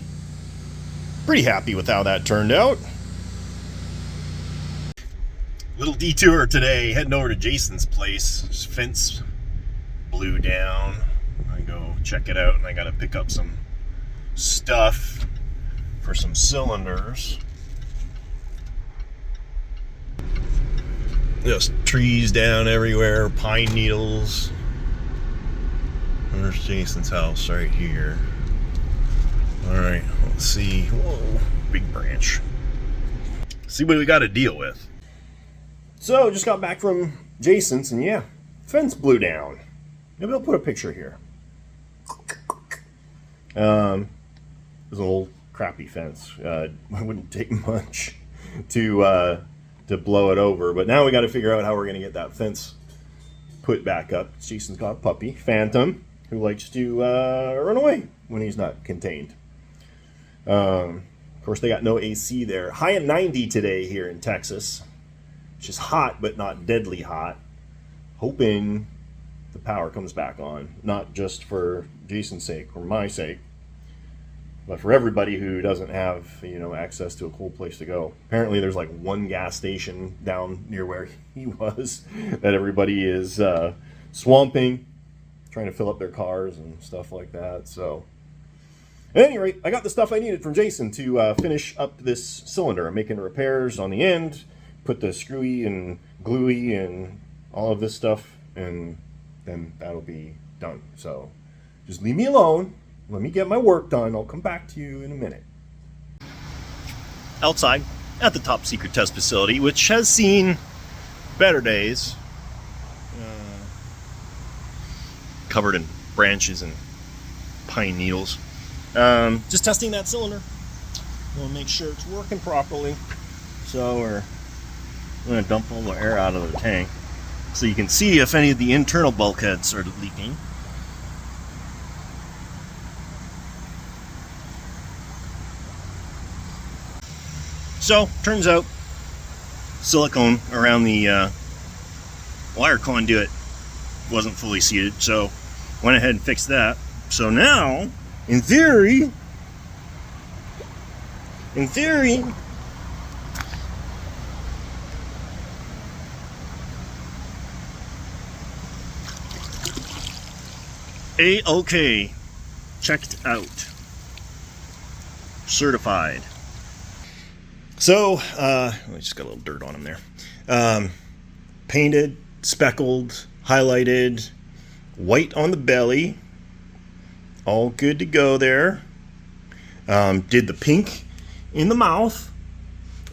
A: Pretty happy with how that turned out. Little detour today, heading over to Jason's place. His fence blew down. I go check it out, and I gotta pick up some stuff for some cylinders. Just trees down everywhere, pine needles. There's Jason's house right here. Alright, let's see. Whoa, big branch. See what we got to deal with. So, just got back from Jason's, and yeah, fence blew down. Maybe I'll put a picture here. It was an old crappy fence. It wouldn't take much to to blow it over. But now we got to figure out how we're going to get that fence put back up. Jason's got a puppy, Phantom, who likes to run away when he's not contained. Of course, they got no AC there. High at 90 today here in Texas, which is hot, but not deadly hot. Hoping the power comes back on, not just for Jason's sake or my sake, but for everybody who doesn't have, access to a cool place to go. Apparently there's like one gas station down near where he was that everybody is swamping, trying to fill up their cars and stuff like that. So at any rate, I got the stuff I needed from Jason to finish up this cylinder. I'm making repairs on the end, put the screwy and gluey and all of this stuff, and then that'll be done. So just leave me alone. Let me get my work done. I'll come back to you in a minute. Outside at the top secret test facility, which has seen better days, covered in branches and pine needles. Just testing that cylinder. We'll make sure it's working properly. So we're going to dump all the air out of the tank so you can see if any of the internal bulkheads are leaking. So, turns out silicone around the wire conduit wasn't fully seated, so went ahead and fixed that. So now, in theory, A-OK, checked out, certified. So, I just got a little dirt on him there. Painted, speckled, highlighted, white on the belly, all good to go there. Did the pink in the mouth,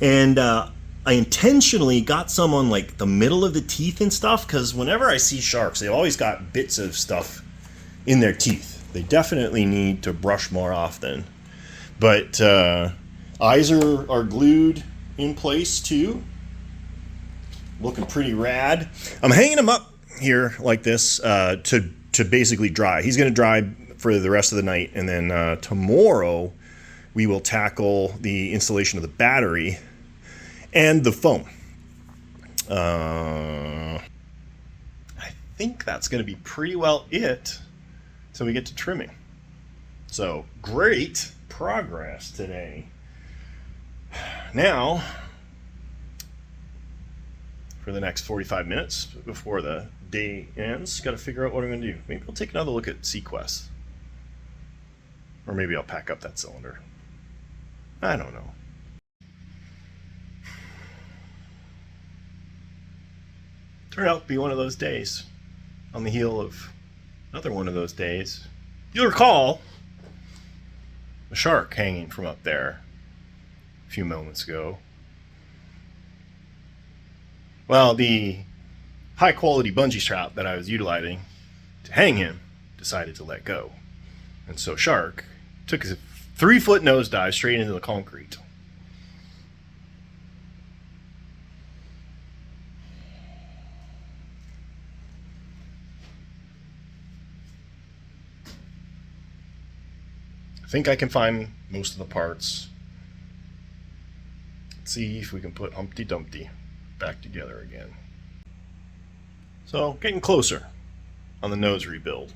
A: and I intentionally got some on like the middle of the teeth and stuff, because whenever I see sharks, they've always got bits of stuff in their teeth. They definitely need to brush more often. But eyes are glued in place too. Looking pretty rad. I'm hanging him up here like this to basically dry. He's going to dry for the rest of the night, and then tomorrow we will tackle the installation of the battery and the foam. I think that's going to be pretty well it till we get to trimming. So great progress today. Now, for the next 45 minutes before the day ends, got to figure out what I'm going to do. Maybe I'll take another look at SeaQuest. Or maybe I'll pack up that cylinder. I don't know. Turned out to be one of those days. On the heel of another one of those days. You'll recall a shark hanging from up there a few moments ago. Well, the high quality bungee strap that I was utilizing to hang him decided to let go. And so shark took a 3-foot nosedive straight into the concrete. I think I can find most of the parts. Let's see if we can put Humpty Dumpty back together again. So, getting closer on the nose rebuild.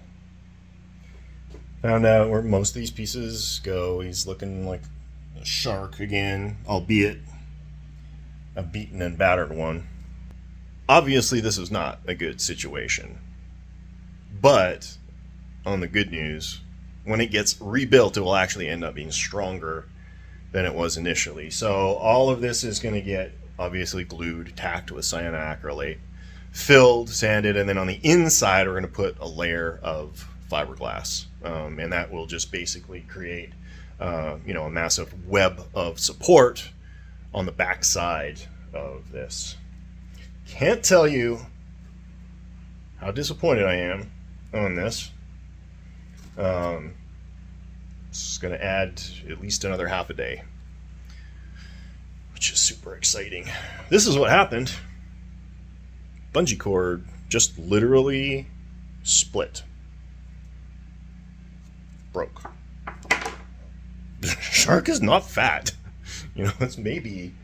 A: Found out where most of these pieces go. He's looking like a shark again, albeit a beaten and battered one. Obviously, this is not a good situation. But, on the good news, when it gets rebuilt, it will actually end up being stronger than it was initially. So all of this is going to get obviously glued, tacked with cyanoacrylate, filled, sanded, and then on the inside we're going to put a layer of fiberglass, and that will just basically create a massive web of support on the back side of this. Can't tell you how disappointed I am on this. It's going to add at least another half a day. which is super exciting. This is what happened. Bungee cord just literally split. Broke. The shark is not fat. You know, it's maybe,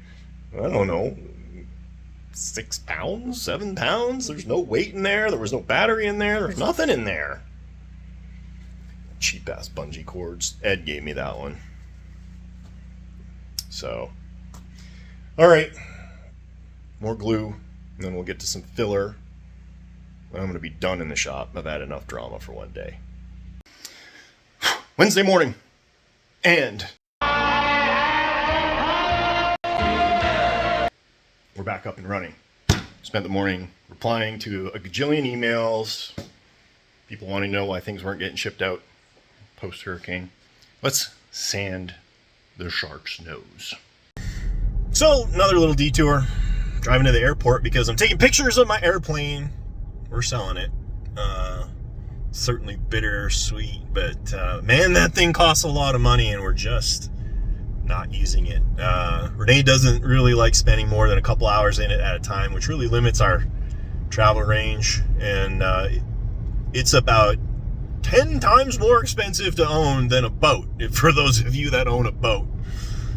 A: I don't know, 6 pounds, 7 pounds. There's no weight in there. There was no battery in there. There's nothing in there. Cheap ass bungee cords. Ed gave me that one. So, all right, more glue, and then we'll get to some filler. I'm going to be done in the shop. I've had enough drama for one day. Wednesday morning, and we're back up and running. Spent the morning replying to a gajillion emails. People wanting to know why things weren't getting shipped out post-hurricane. Let's sand the shark's nose. So, another little detour. Driving to the airport because I'm taking pictures of my airplane. We're selling it. Certainly bittersweet, but man, that thing costs a lot of money and we're just not using it. Renee doesn't really like spending more than a couple hours in it at a time, which really limits our travel range. And it's about 10 times more expensive to own than a boat, for those of you that own a boat.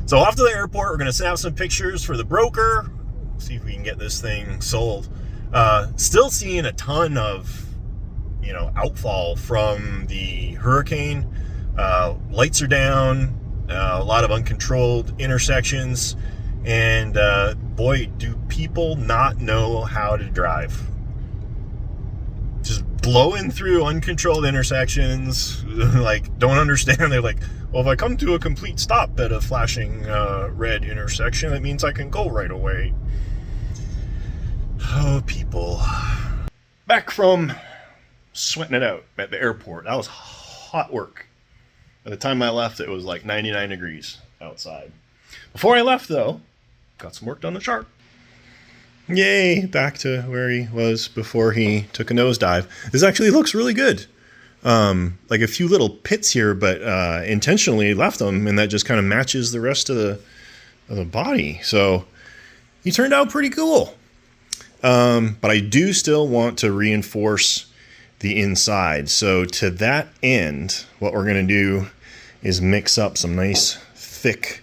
A: So off to the airport, we're going to snap some pictures for the broker, see if we can get this thing sold. Still seeing a ton of, you know, outfall from the hurricane. Lights are down, a lot of uncontrolled intersections, and boy, do people not know how to drive. Just blowing through uncontrolled intersections, like, don't understand. They're like, well, if I come to a complete stop at a flashing red intersection, that means I can go right away. Oh, people. Back from sweating it out at the airport. That was hot work. By the time I left, it was like 99 degrees outside. Before I left, though, got some work done on the shark. Yay, back to where he was before he took a nosedive. This actually looks really good. Like a few little pits here, but intentionally left them, and that just kind of matches the rest of the body. So he turned out pretty cool. But I do still want to reinforce the inside. So to that end, what we're going to do is mix up some nice thick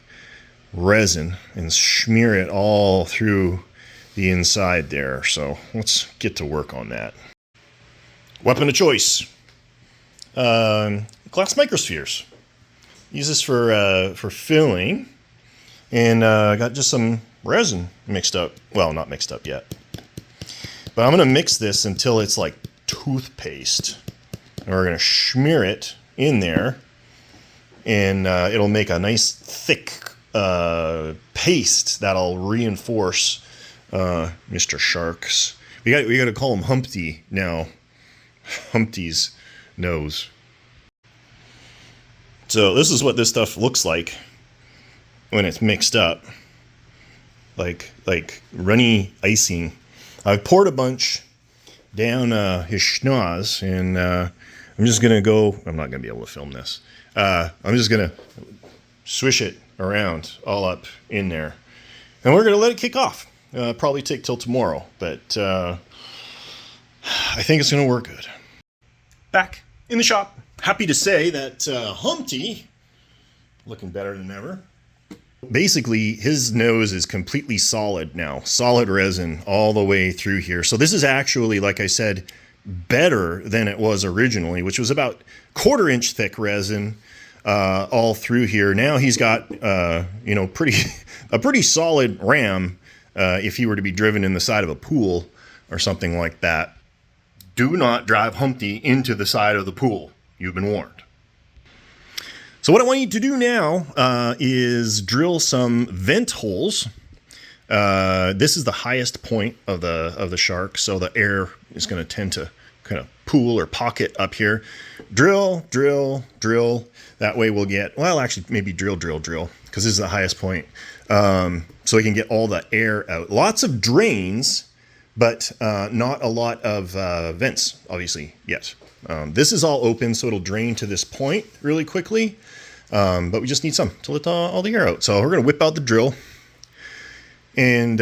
A: resin and smear it all through the inside there. So let's get to work on that. Weapon of choice. Glass microspheres. Use this for filling. And I got just some resin mixed up. Well, not mixed up yet. But I'm going to mix this until it's like toothpaste. And we're going to smear it in there. And it'll make a nice thick paste that'll reinforce Mr. Shark's. We got to call him Humpty now. Humpty's nose. So this is what this stuff looks like when it's mixed up. Like runny icing. I've poured a bunch down his schnoz, and I'm just going to go, I'm not going to be able to film this. I'm just going to swish it around all up in there. And we're going to let it kick off. Probably take till tomorrow, but I think it's going to work good. Back in the shop. Happy to say that Humpty, looking better than ever. Basically, his nose is completely solid now. Solid resin all the way through here. So this is actually, like I said, better than it was originally, which was about 1/4 inch thick resin all through here. Now he's got, a pretty solid ram if he were to be driven in the side of a pool or something like that. Do not drive Humpty into the side of the pool. You've been warned. So what I want you to do now is drill some vent holes. This is the highest point of the shark, so the air is going to tend to kind of pool or pocket up here. Drill, drill, drill. That way we'll get, well, actually maybe drill, drill, drill, because this is the highest point. So we can get all the air out. Lots of drains, but not a lot of vents, obviously, yet. This is all open, so it'll drain to this point really quickly. But we just need some to let all the air out. So we're going to whip out the drill. and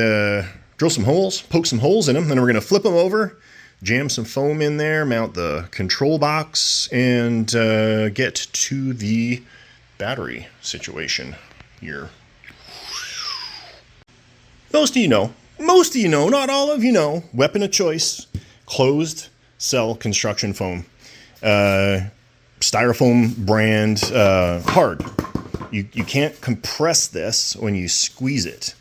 A: drill some holes, poke some holes in them. Then we're going to flip them over, jam some foam in there, mount the control box, and get to the battery situation here. Most of you know, not all of you know, weapon of choice, closed cell construction foam. Styrofoam brand, hard. You can't compress this when you squeeze it.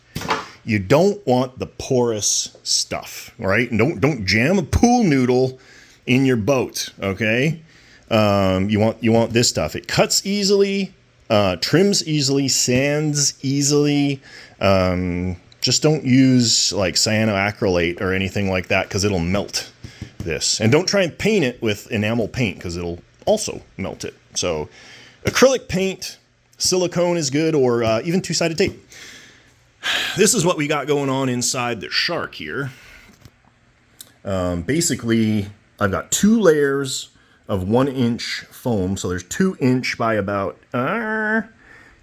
A: You don't want the porous stuff, all right? Don't jam a pool noodle in your boat, okay? You want this stuff. It cuts easily, trims easily, sands easily. Just don't use like cyanoacrylate or anything like that because it'll melt this. And don't try and paint it with enamel paint because it'll also melt it. So acrylic paint, silicone is good, or even two-sided tape. This is what we got going on inside the Shark here. Basically, I've got 2 layers of 1-inch foam. So there's 2-inch by about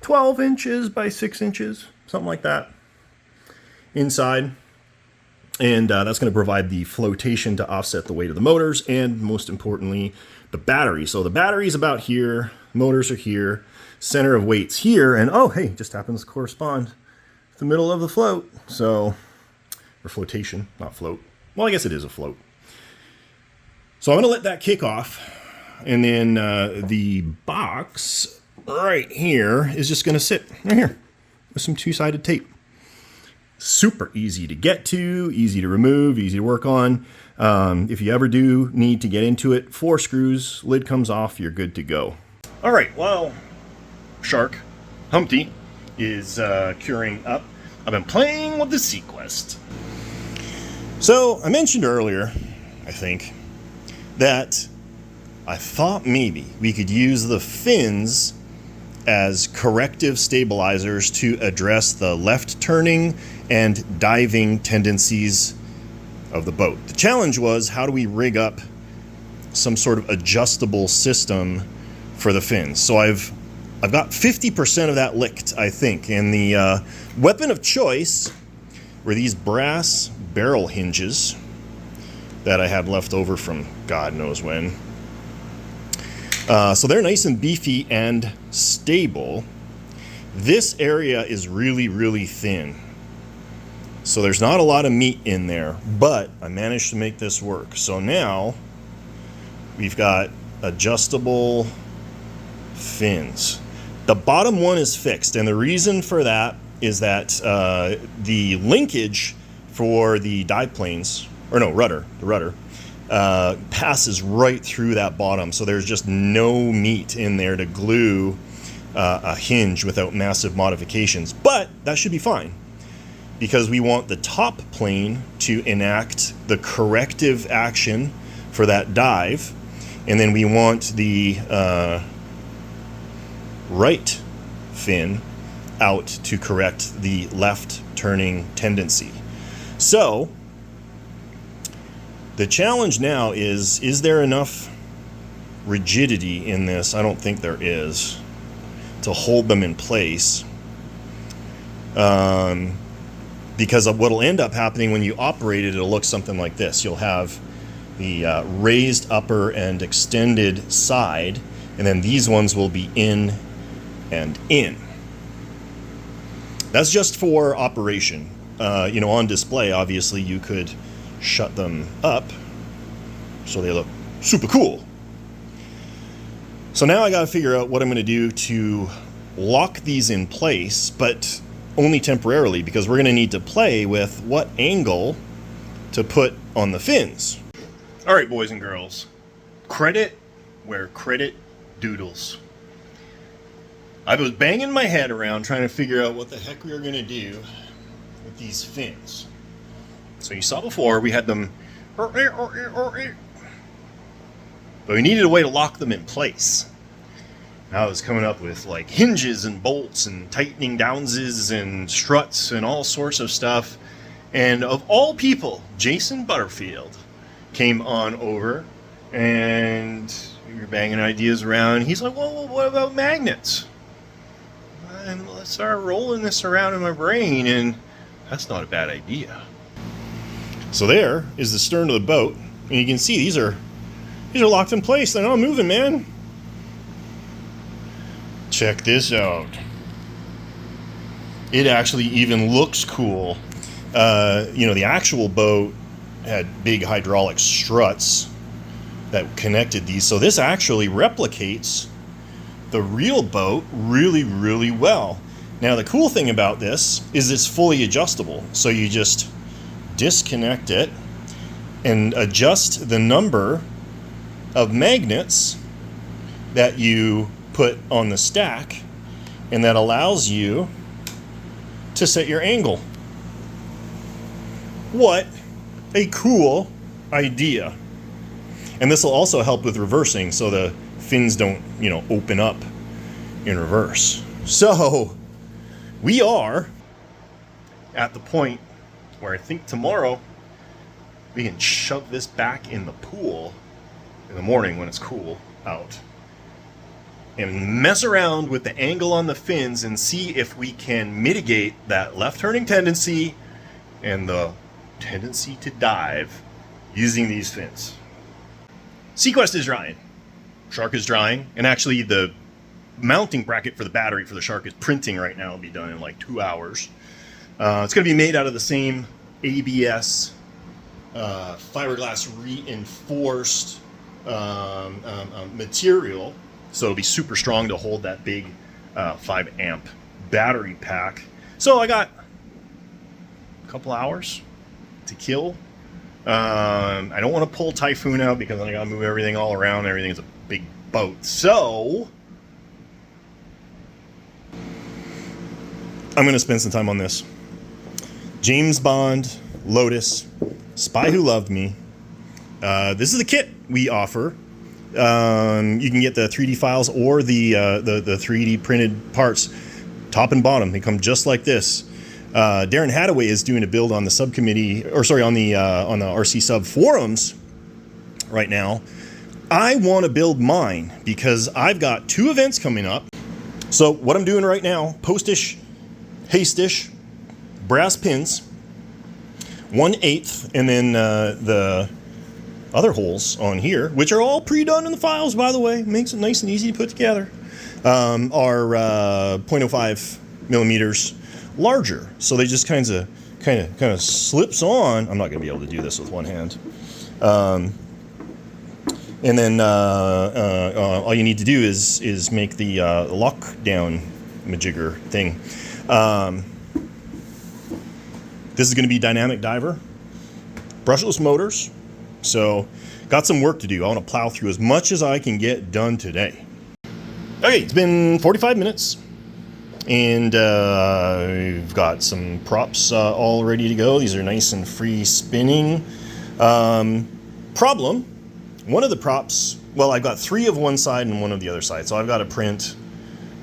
A: 12 inches by 6 inches, something like that, inside. And that's going to provide the flotation to offset the weight of the motors, and most importantly, the battery. So the battery's about here, motors are here, center of weight's here, and oh, hey, just happens to correspond to the middle of the float. So, or flotation, not float. Well, I guess it is a float. So I'm going to let that kick off, and then the box right here is just going to sit right here with some two-sided tape. Super easy to get to, easy to remove, easy to work on. If you ever do need to get into it, 4 screws, lid comes off, you're good to go. All right, well, Shark, Humpty, is curing up. I've been playing with the SeaQuest. So I mentioned earlier, I think, that I thought maybe we could use the fins as corrective stabilizers to address the left turning and diving tendencies of the boat. The challenge was, how do we rig up some sort of adjustable system for the fins? So I've got 50% of that licked, I think, and the weapon of choice were these brass barrel hinges that I had left over from God knows when. So they're nice and beefy and stable. This area is really, really thin. So there's not a lot of meat in there, but I managed to make this work. So now we've got adjustable fins. The bottom one is fixed, and the reason for that is that the linkage for the dive planes, or no, rudder, the rudder, passes right through that bottom. So there's just no meat in there to glue a hinge without massive modifications. But that should be fine, because we want the top plane to enact the corrective action for that dive, and then we want the right fin out to correct the left turning tendency. So the challenge now is there enough rigidity in this? I don't think there is, to hold them in place. Because of what'll end up happening when you operate it, it'll look something like this. You'll have the raised upper and extended side, and then these ones will be in and in. That's just for operation. On display, obviously, you could shut them up so they look super cool. So now I got to figure out what I'm going to do to lock these in place, but only temporarily, because we're going to need to play with what angle to put on the fins. All right, boys and girls, credit where credit doodles. I was banging my head around trying to figure out what the heck we were going to do with these fins. So you saw before, we had them, but we needed a way to lock them in place. I was coming up with like hinges and bolts and tightening downses and struts and all sorts of stuff. And of all people, Jason Butterfield came on over, and we were banging ideas around. He's like, well, what about magnets? And let's start rolling this around in my brain, and That's not a bad idea. So there is the stern of the boat, and you can see these are locked in place. They're not moving, man. Check this out. It actually even looks cool. You know, the actual boat had big hydraulic struts that connected these, so this actually replicates the real boat really, really well. Now, the cool thing about this is it's fully adjustable, so you just disconnect it and adjust the number of magnets that you put on the stack, and that allows you to set your angle. What a cool idea. And this will also help with reversing, so the fins don't, you know, open up in reverse. So we are at the point where I think tomorrow we can shove this back in the pool in the morning when it's cool out and mess around with the angle on the fins and see if we can mitigate that left turning tendency and the tendency to dive using these fins. SeaQuest is drying, Shark is drying, and actually the mounting bracket for the battery for the Shark is printing right now. It'll be done in like 2 hours. It's going to be made out of the same ABS fiberglass reinforced material, so it'll be super strong to hold that big 5 amp battery pack. So I got a couple hours to kill. I don't want to pull Typhoon out because then I got to move everything all around. Everything's a big boat, so I'm going to spend some time on this. James Bond, Lotus, Spy Who Loved Me. This is the kit we offer. You can get the 3D files or the 3D printed parts, top and bottom. They come just like this. Darren Hadaway is doing a build on the subcommittee, or sorry, on the RC Sub forums right now. I want to build mine because I've got 2 events coming up. So what I'm doing right now: postish, hastish, brass pins, 1/8, and then the other holes on here, which are all pre-done in the files, by the way, makes it nice and easy to put together, are 0.05 millimeters larger. So they just kind of slips on. I'm not going to be able to do this with one hand. And then all you need to do is make the lockdown majigger thing. This is going to be dynamic diver, brushless motors. So got some work to do. I want to plow through as much as I can get done today. Okay, it's been 45 minutes. And we've got some props all ready to go. These are nice and free spinning. Problem, one of the props, well, I've got 3 of one side and 1 of the other side. So I've got to print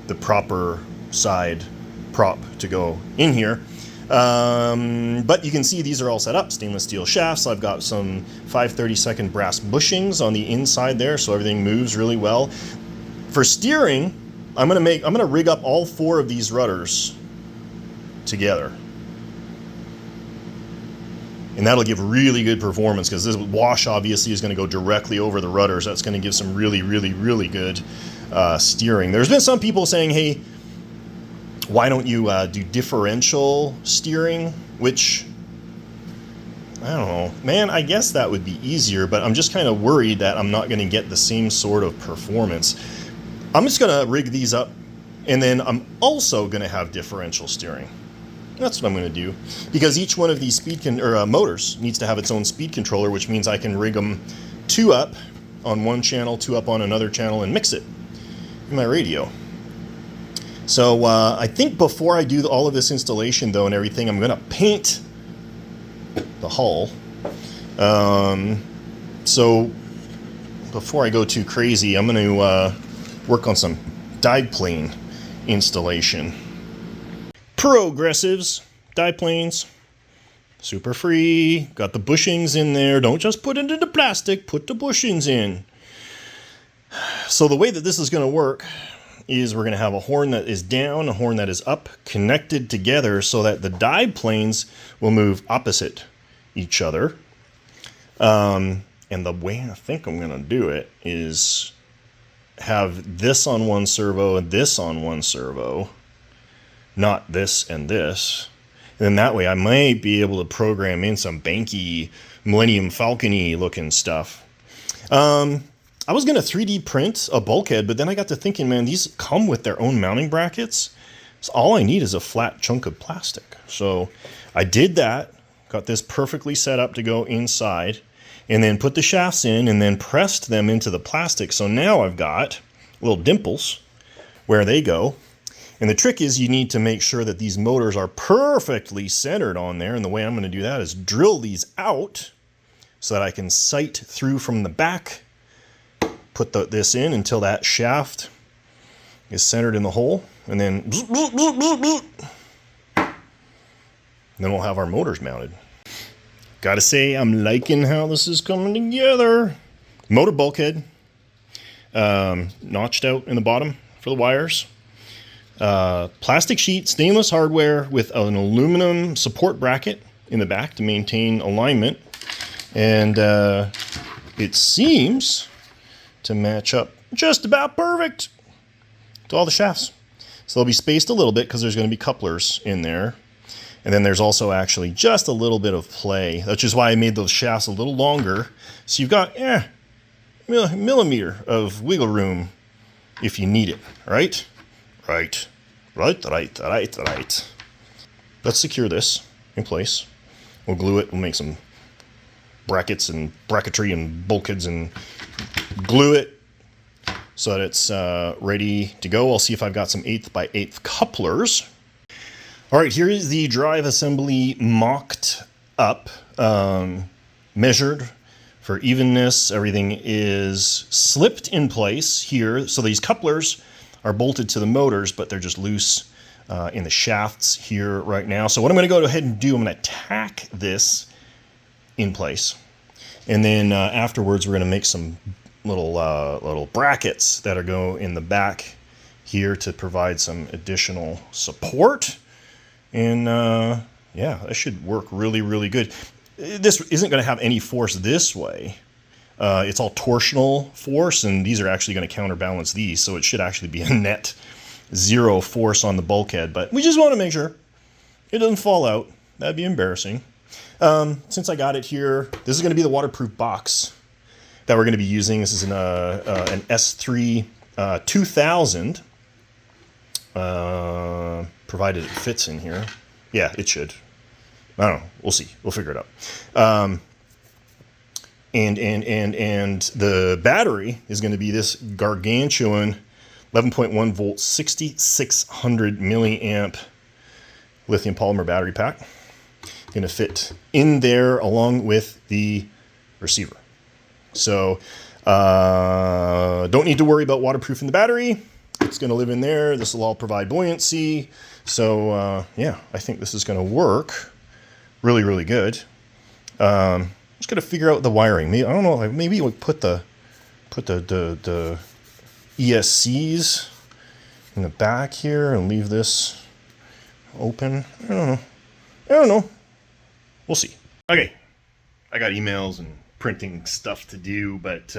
A: the proper side prop to go in here. But you can see these are all set up. Stainless steel shafts. I've got some 5/32 brass bushings on the inside there, so everything moves really well. For steering, I'm gonna rig up all 4 of these rudders together, and that'll give really good performance because this wash obviously is going to go directly over the rudders. That's going to give some really, really, really good steering. There's been some people saying, hey, why don't you do differential steering? Which, I don't know, man, I guess that would be easier, but I'm just kind of worried that I'm not going to get the same sort of performance. I'm just going to rig these up, and then I'm also going to have differential steering. That's what I'm going to do, because each one of these motors needs to have its own speed controller, which means I can rig them 2 up on one channel, 2 up on another channel, and mix it in my radio. So I think before I do all of this installation, though, and everything, I'm going to paint the hull. So before I go too crazy, I'm going to work on some dive plane installation. Progressives, dive planes, super free, got the bushings in there. Don't just put it into plastic, put the bushings in. So the way that this is going to work is we're going to have a horn that is down, a horn that is up, connected together so that the dive planes will move opposite each other. And the way I think I'm going to do it is have this on one servo and this on one servo, not this and this. And then that way I might be able to program in some banky Millennium Falcon-y looking stuff. I was going to 3D print a bulkhead, but then I got to thinking, man, these come with their own mounting brackets. So all I need is a flat chunk of plastic. So I did that, got this perfectly set up to go inside, and then put the shafts in and then pressed them into the plastic. So now I've got little dimples where they go. And the trick is you need to make sure that these motors are perfectly centered on there. And the way I'm going to do that is drill these out so that I can sight through from the back, put this in until that shaft is centered in the hole, and then we'll have our motors mounted. Gotta say, I'm liking how this is coming together. Motor bulkhead, notched out in the bottom for the wires. Plastic sheet, stainless hardware with an aluminum support bracket in the back to maintain alignment. And it seems to match up just about perfect to all the shafts. So they'll be spaced a little bit because there's going to be couplers in there. And then there's also actually just a little bit of play, which is why I made those shafts a little longer. So you've got millimeter of wiggle room if you need it, right? Right. Let's secure this in place. We'll glue it. We'll make some brackets and bracketry and bulkheads and glue it so that it's ready to go. I'll see if I've got some 1/8 by 1/8 couplers. All right, here is the drive assembly mocked up, measured for evenness. Everything is slipped in place here. So these couplers are bolted to the motors, but they're just loose in the shafts here right now. So what I'm going to go ahead and do, I'm going to tack this in place. And then afterwards, we're going to make some little brackets that are go in the back here to provide some additional support. And yeah, that should work really, really good. This isn't going to have any force this way. It's all torsional force, and these are actually going to counterbalance these, so it should actually be a net zero force on the bulkhead. But we just want to make sure it doesn't fall out. That'd be embarrassing. Since I got it here, this is going to be the waterproof box that we're going to be using. This is an S3 2000. Provided it fits in here. Yeah, it should. I don't know. We'll see. We'll figure it out. And the battery is going to be this gargantuan 11.1 volt, 6600 milliamp lithium polymer battery pack. Going to fit in there along with the receiver. So don't need to worry about waterproofing the battery. It's going to live in there. This will all provide buoyancy. So yeah, I think this is going to work really, really good. Just got to figure out the wiring. Maybe, I don't know. Like maybe we'll put the ESCs in the back here and leave this open. I don't know. We'll see. Okay, I got emails and printing stuff to do, but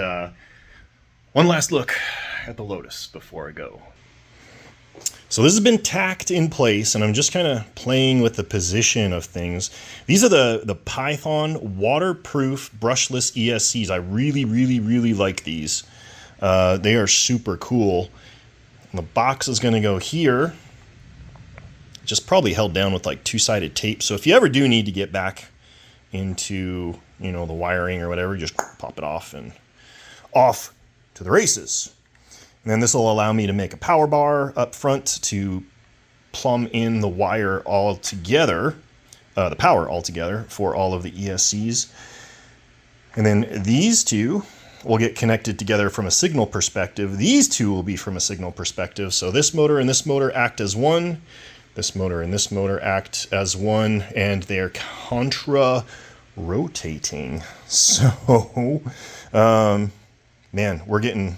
A: one last look at the Lotus before I go. So this has been tacked in place, and I'm just kind of playing with the position of things. These are the Python waterproof brushless ESCs. I really, really, really like these. They are super cool. And the box is going to go here, just probably held down with like two-sided tape. So if you ever do need to get back into, you know, the wiring or whatever, just pop it off and off to the races. And then this will allow me to make a power bar up front to plumb in the wire all together, the power all together for all of the ESCs. And then these two will get connected together from a signal perspective. These two will be from a signal perspective. So this motor and this motor act as one. This motor and this motor act as one, and they're contra rotating. So, man, we're getting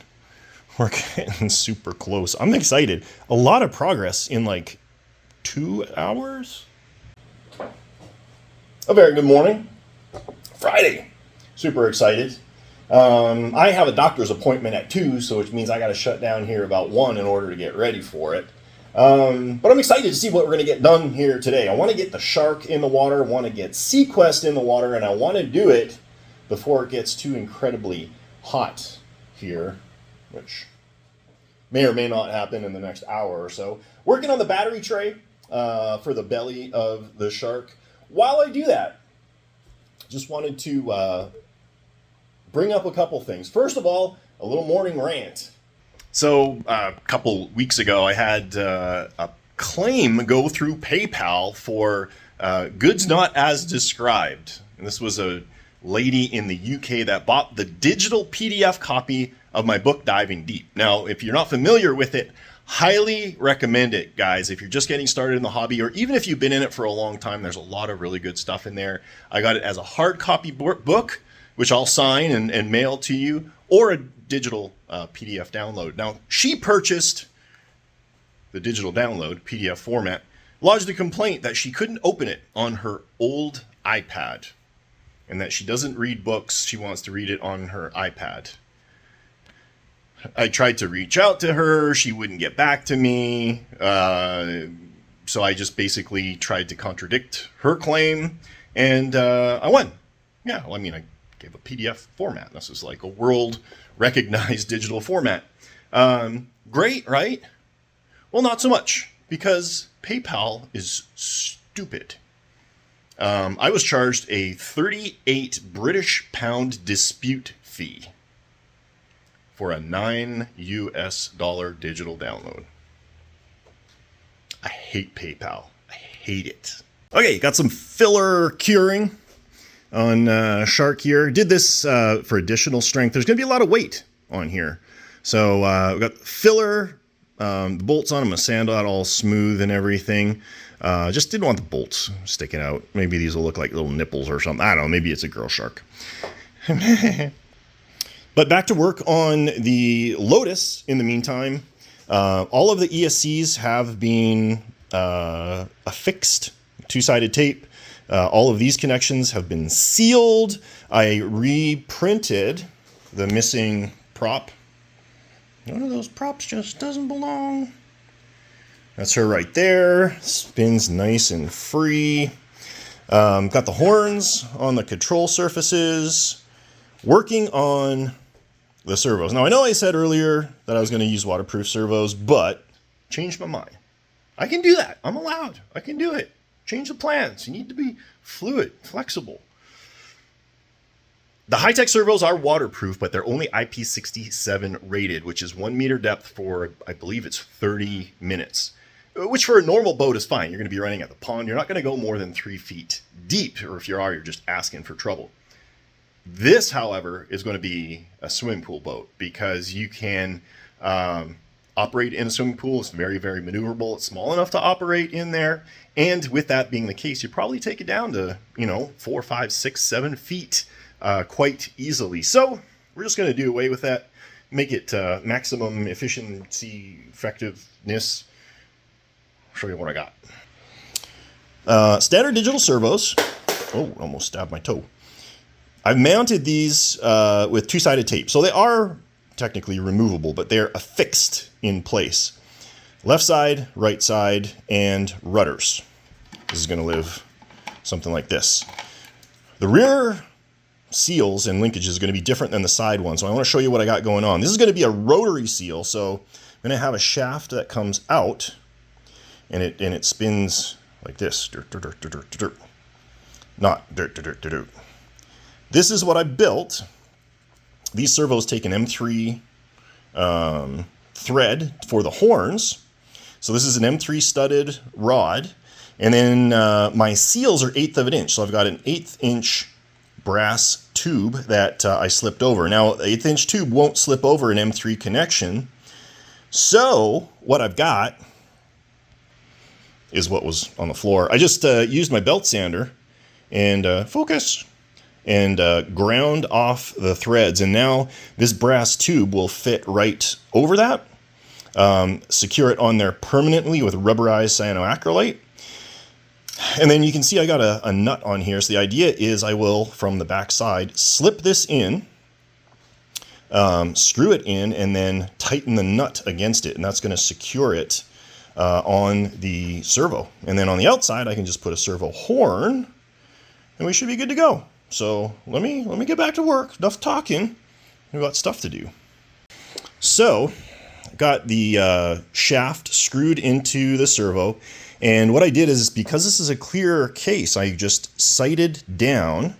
A: We're getting super close. I'm excited. A lot of progress in like 2 hours. A very good morning. Friday. Super excited. I have a doctor's appointment at 2, so which means I got to shut down here about 1 in order to get ready for it. But I'm excited to see what we're going to get done here today. I want to get the shark in the water, I want to get SeaQuest in the water, and I want to do it before it gets too incredibly hot here, which may or may not happen in the next hour or so. Working on the battery tray for the belly of the shark. While I do that, just wanted to bring up a couple things. First of all, a little morning rant. So a couple weeks ago, I had a claim go through PayPal for goods not as described. And this was a lady in the UK that bought the digital PDF copy of my book, Diving Deep. Now, if you're not familiar with it, highly recommend it, guys. If you're just getting started in the hobby, or even if you've been in it for a long time, there's a lot of really good stuff in there. I got it as a hard copy book, which I'll sign and mail to you, or a digital PDF download. Now, she purchased the digital download, PDF format, lodged a complaint that she couldn't open it on her old iPad, and that she doesn't read books, she wants to read it on her iPad. I tried to reach out to her, she wouldn't get back to me, so I just basically tried to contradict her claim, and I won. Yeah, well, I mean, I gave a PDF format. This is like a world-recognized digital format. Great, right? Well, not so much, because PayPal is stupid. I was charged a 38 British pound dispute fee for a $9 US digital download. I hate PayPal. I hate it. Okay, got some filler curing on shark here. Did this for additional strength. There's going to be a lot of weight on here. So we've got filler, the bolts on them, I sand out all smooth and everything. Just didn't want the bolts sticking out. Maybe these will look like little nipples or something. I don't know. Maybe it's a girl shark. But back to work on the Lotus in the meantime. All of the ESCs have been affixed, two-sided tape. All of these connections have been sealed. I reprinted the missing prop. One of those props just doesn't belong. That's her right there. Spins nice and free. Got the horns on the control surfaces. Working on the servos. Now, I know I said earlier that I was going to use waterproof servos, but changed my mind. I can do that. I'm allowed. I can do it. Change the plans. You need to be fluid, flexible. The high-tech servos are waterproof, but they're only IP67 rated, which is 1 meter depth for, I believe it's 30 minutes. Which for a normal boat is fine. You're going to be running at the pond. You're not going to go more than 3 feet deep, or if you are, you're just asking for trouble. This, however, is going to be a swimming pool boat because you can operate in a swimming pool. It's very, very maneuverable. It's small enough to operate in there. And with that being the case, you probably take it down to, 4, 5, 6, 7 feet quite easily. So we're just going to do away with that, make it maximum efficiency, effectiveness. I'll show you what I got. Standard digital servos. Oh, almost stabbed my toe. I've mounted these with two-sided tape. So they are technically removable, but they're affixed in place. Left side, right side, and rudders. This is going to live something like this. The rear seals and linkages is going to be different than the side one. So I want to show you what I got going on. This is going to be a rotary seal. So I'm going to have a shaft that comes out and it spins like this. Not dirt. This is what I built. These servos take an M3 thread for the horns. So this is an M3 studded rod. And then my seals are 1/8 of an inch. So I've got an 1/8 inch brass tube that I slipped over. Now, an 1/8 inch tube won't slip over an M3 connection. So what I've got is what was on the floor. I just used my belt sander and focus. and ground off the threads. And now this brass tube will fit right over that. Secure it on there permanently with rubberized cyanoacrylate. And then you can see I got a nut on here. So the idea is I will, from the back side, slip this in, screw it in, and then tighten the nut against it. And that's going to secure it on the servo. And then on the outside, I can just put a servo horn, and we should be good to go. So let me get back to work. Enough talking. We've got stuff to do. So got the shaft screwed into the servo. And what I did is, because this is a clear case, I just sighted down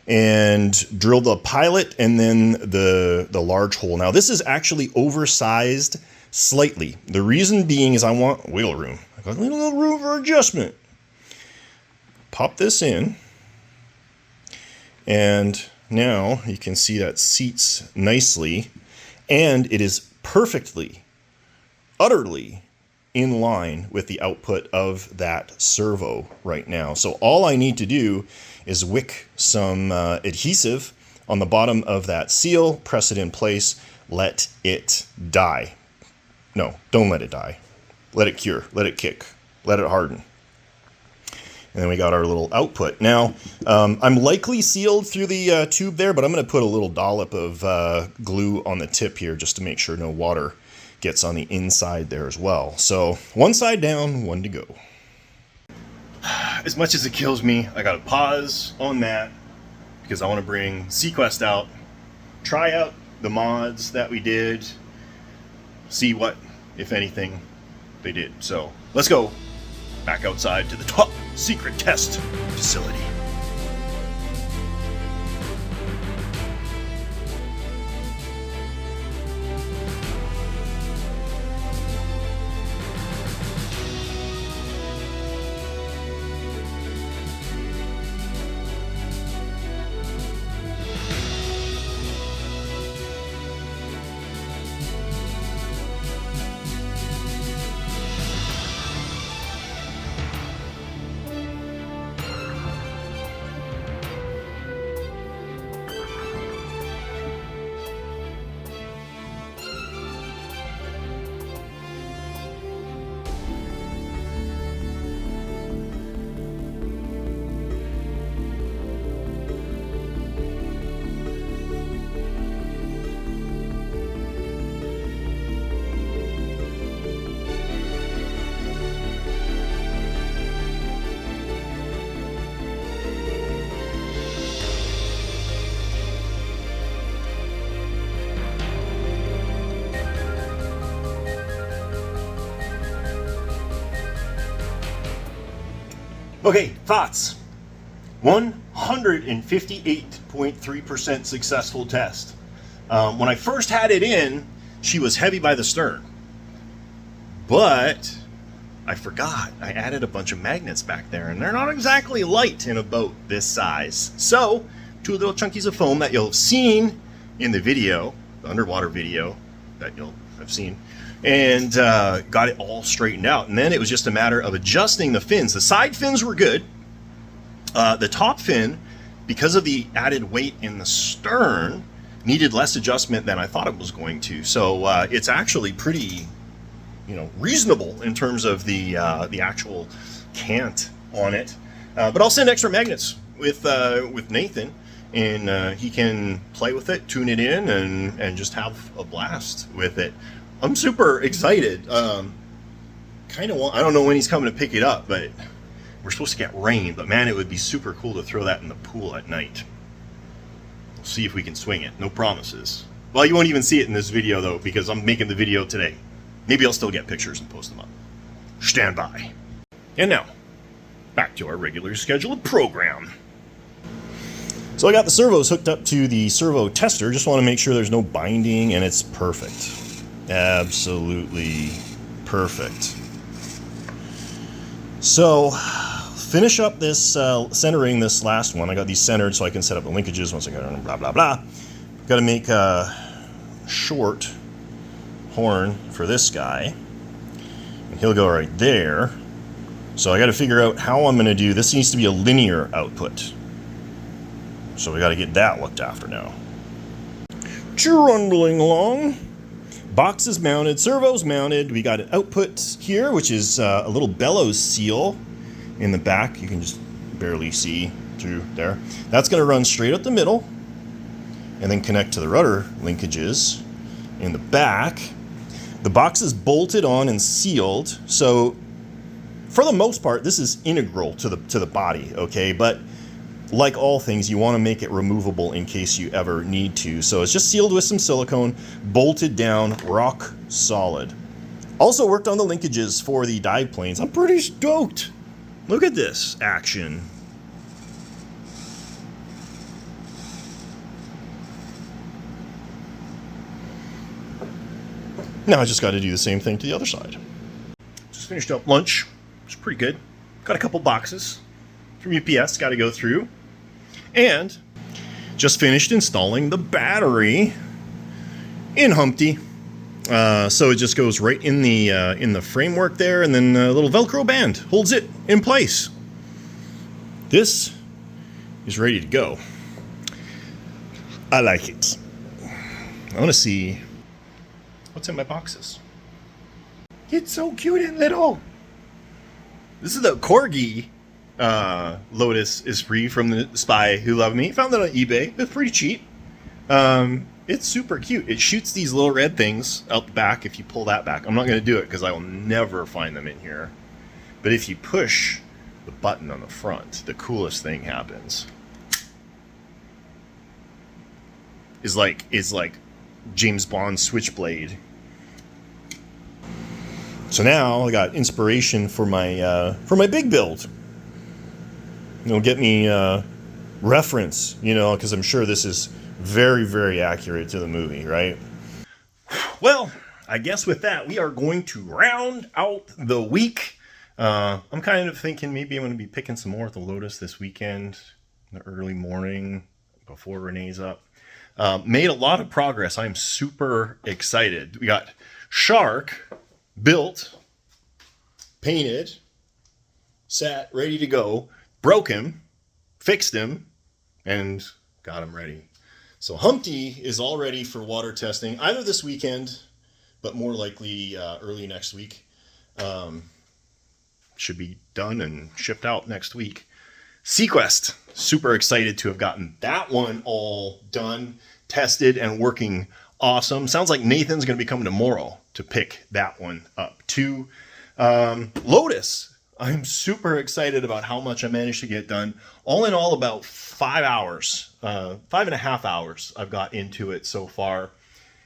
A: and drilled the pilot and then the large hole. Now this is actually oversized slightly. The reason being is I want wiggle room. I got a little room for adjustment. Pop this in. And now you can see that seats nicely. And it is perfectly, utterly in line with the output of that servo right now. So all I need to do is wick some adhesive on the bottom of that seal, press it in place, let it die. No, don't let it die. Let it cure, let it kick, let it harden. And then we got our little output. Now, I'm likely sealed through the tube there, but I'm going to put a little dollop of glue on the tip here just to make sure no water gets on the inside there as well. So one side down, one to go. As much as it kills me, I gotta pause on that because I want to bring SeaQuest out, try out the mods that we did, see what, if anything, they did. So let's go back outside to the top secret test facility. Okay, thoughts. 158.3% successful test. When I first had it in, she was heavy by the stern. But I forgot. I added a bunch of magnets back there, and they're not exactly light in a boat this size. So, 2 little chunkies of foam that you'll have seen in the video, the underwater video that you'll have seen, and got it all straightened out. And then it was just a matter of adjusting the fins. The side fins were good. The top fin, because of the added weight in the stern, needed less adjustment than I thought it was going to. So it's actually pretty, reasonable in terms of the actual cant on it. But I'll send extra magnets with Nathan, and he can play with it, tune it in, and just have a blast with it. I'm super excited. I don't know when he's coming to pick it up, but we're supposed to get rain. But man, it would be super cool to throw that in the pool at night. We'll see if we can swing it. No promises. Well, you won't even see it in this video though, because I'm making the video today. Maybe I'll still get pictures and post them up. Stand by. And now, back to our regular scheduled program. So I got the servos hooked up to the servo tester. Just want to make sure there's no binding, and it's perfect. Absolutely perfect. So, finish up this centering this last one. I got these centered so I can set up the linkages once I got it, blah, blah, blah. Got to make a short horn for this guy. And he'll go right there. So I got to figure out how I'm going to do, this needs to be a linear output. So we got to get that looked after now. Trundling along. Box is mounted, servo's mounted. We got an output here, which is a little bellows seal in the back. You can just barely see through there. That's going to run straight up the middle and then connect to the rudder linkages in the back. The box is bolted on and sealed, so for the most part, this is integral to the body, okay? But like all things, you want to make it removable in case you ever need to. So it's just sealed with some silicone, bolted down, rock solid. Also worked on the linkages for the dive planes. I'm pretty stoked. Look at this action. Now I just got to do the same thing to the other side. Just finished up lunch. It's pretty good. Got a couple boxes from UPS, got to go through. And just finished installing the battery in Humpty. So it just goes right in the framework there, and then a little Velcro band holds it in place. This is ready to go. I like it. I want to see what's in my boxes. It's so cute and little. This is the Corgi Lotus is free from the Spy Who Loved Me. Found that on eBay. It's pretty cheap. It's super cute. It shoots these little red things out the back if you pull that back. I'm not going to do it because I will never find them in here. But if you push the button on the front, the coolest thing happens. Is like James Bond's Switchblade. So now I got inspiration for my big build. It'll get me reference, because I'm sure this is very, very accurate to the movie, right? Well, I guess with that, we are going to round out the week. I'm kind of thinking maybe I'm going to be picking some more at the Lotus this weekend, in the early morning, before Renee's up. Made a lot of progress. I'm super excited. We got Shark built, painted, sat, ready to go. Broke him, fixed him, and got him ready. So Humpty is all ready for water testing, either this weekend, but more likely early next week. Should be done and shipped out next week. SeaQuest, super excited to have gotten that one all done, tested, and working awesome. Sounds like Nathan's going to be coming tomorrow to pick that one up too. Lotus. I'm super excited about how much I managed to get done. All in all, about 5 hours, 5.5 hours I've got into it so far.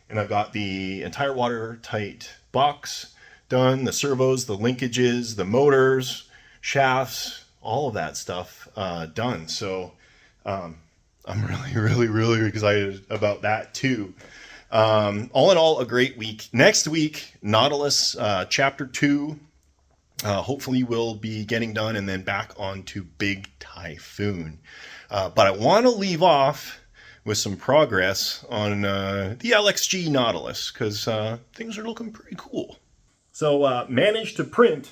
A: And I've got the entire watertight box done, the servos, the linkages, the motors, shafts, all of that stuff done. So I'm really excited about that too. All in all, a great week. Next week, Nautilus Chapter 2. Hopefully we'll be getting done and then back on to Big Typhoon. But I want to leave off with some progress on the LXG Nautilus because things are looking pretty cool. So managed to print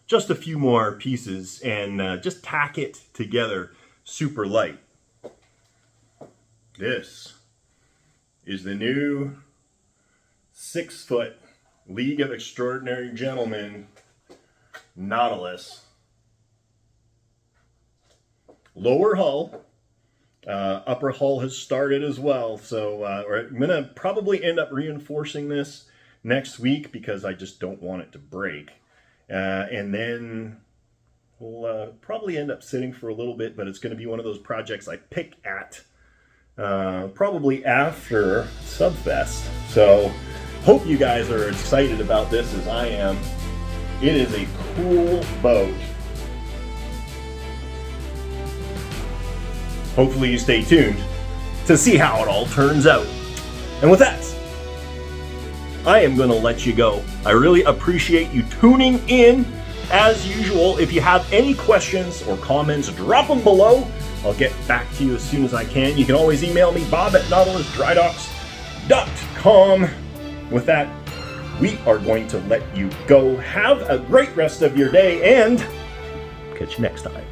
A: just a few more pieces and just tack it together super light. This is the new 6-foot League of Extraordinary Gentlemen Nautilus. Lower hull. Upper hull has started as well. So I'm going to probably end up reinforcing this next week because I just don't want it to break. And then we'll probably end up sitting for a little bit, but it's going to be one of those projects I pick at probably after Subfest. So hope you guys are excited about this as I am. It is a cool boat. Hopefully you stay tuned to see how it all turns out. And with that, I am going to let you go. I really appreciate you tuning in. As usual, if you have any questions or comments, drop them below. I'll get back to you as soon as I can. You can always email me, bob@nautilusdrydocks.com. With that, we are going to let you go. Have a great rest of your day and catch you next time.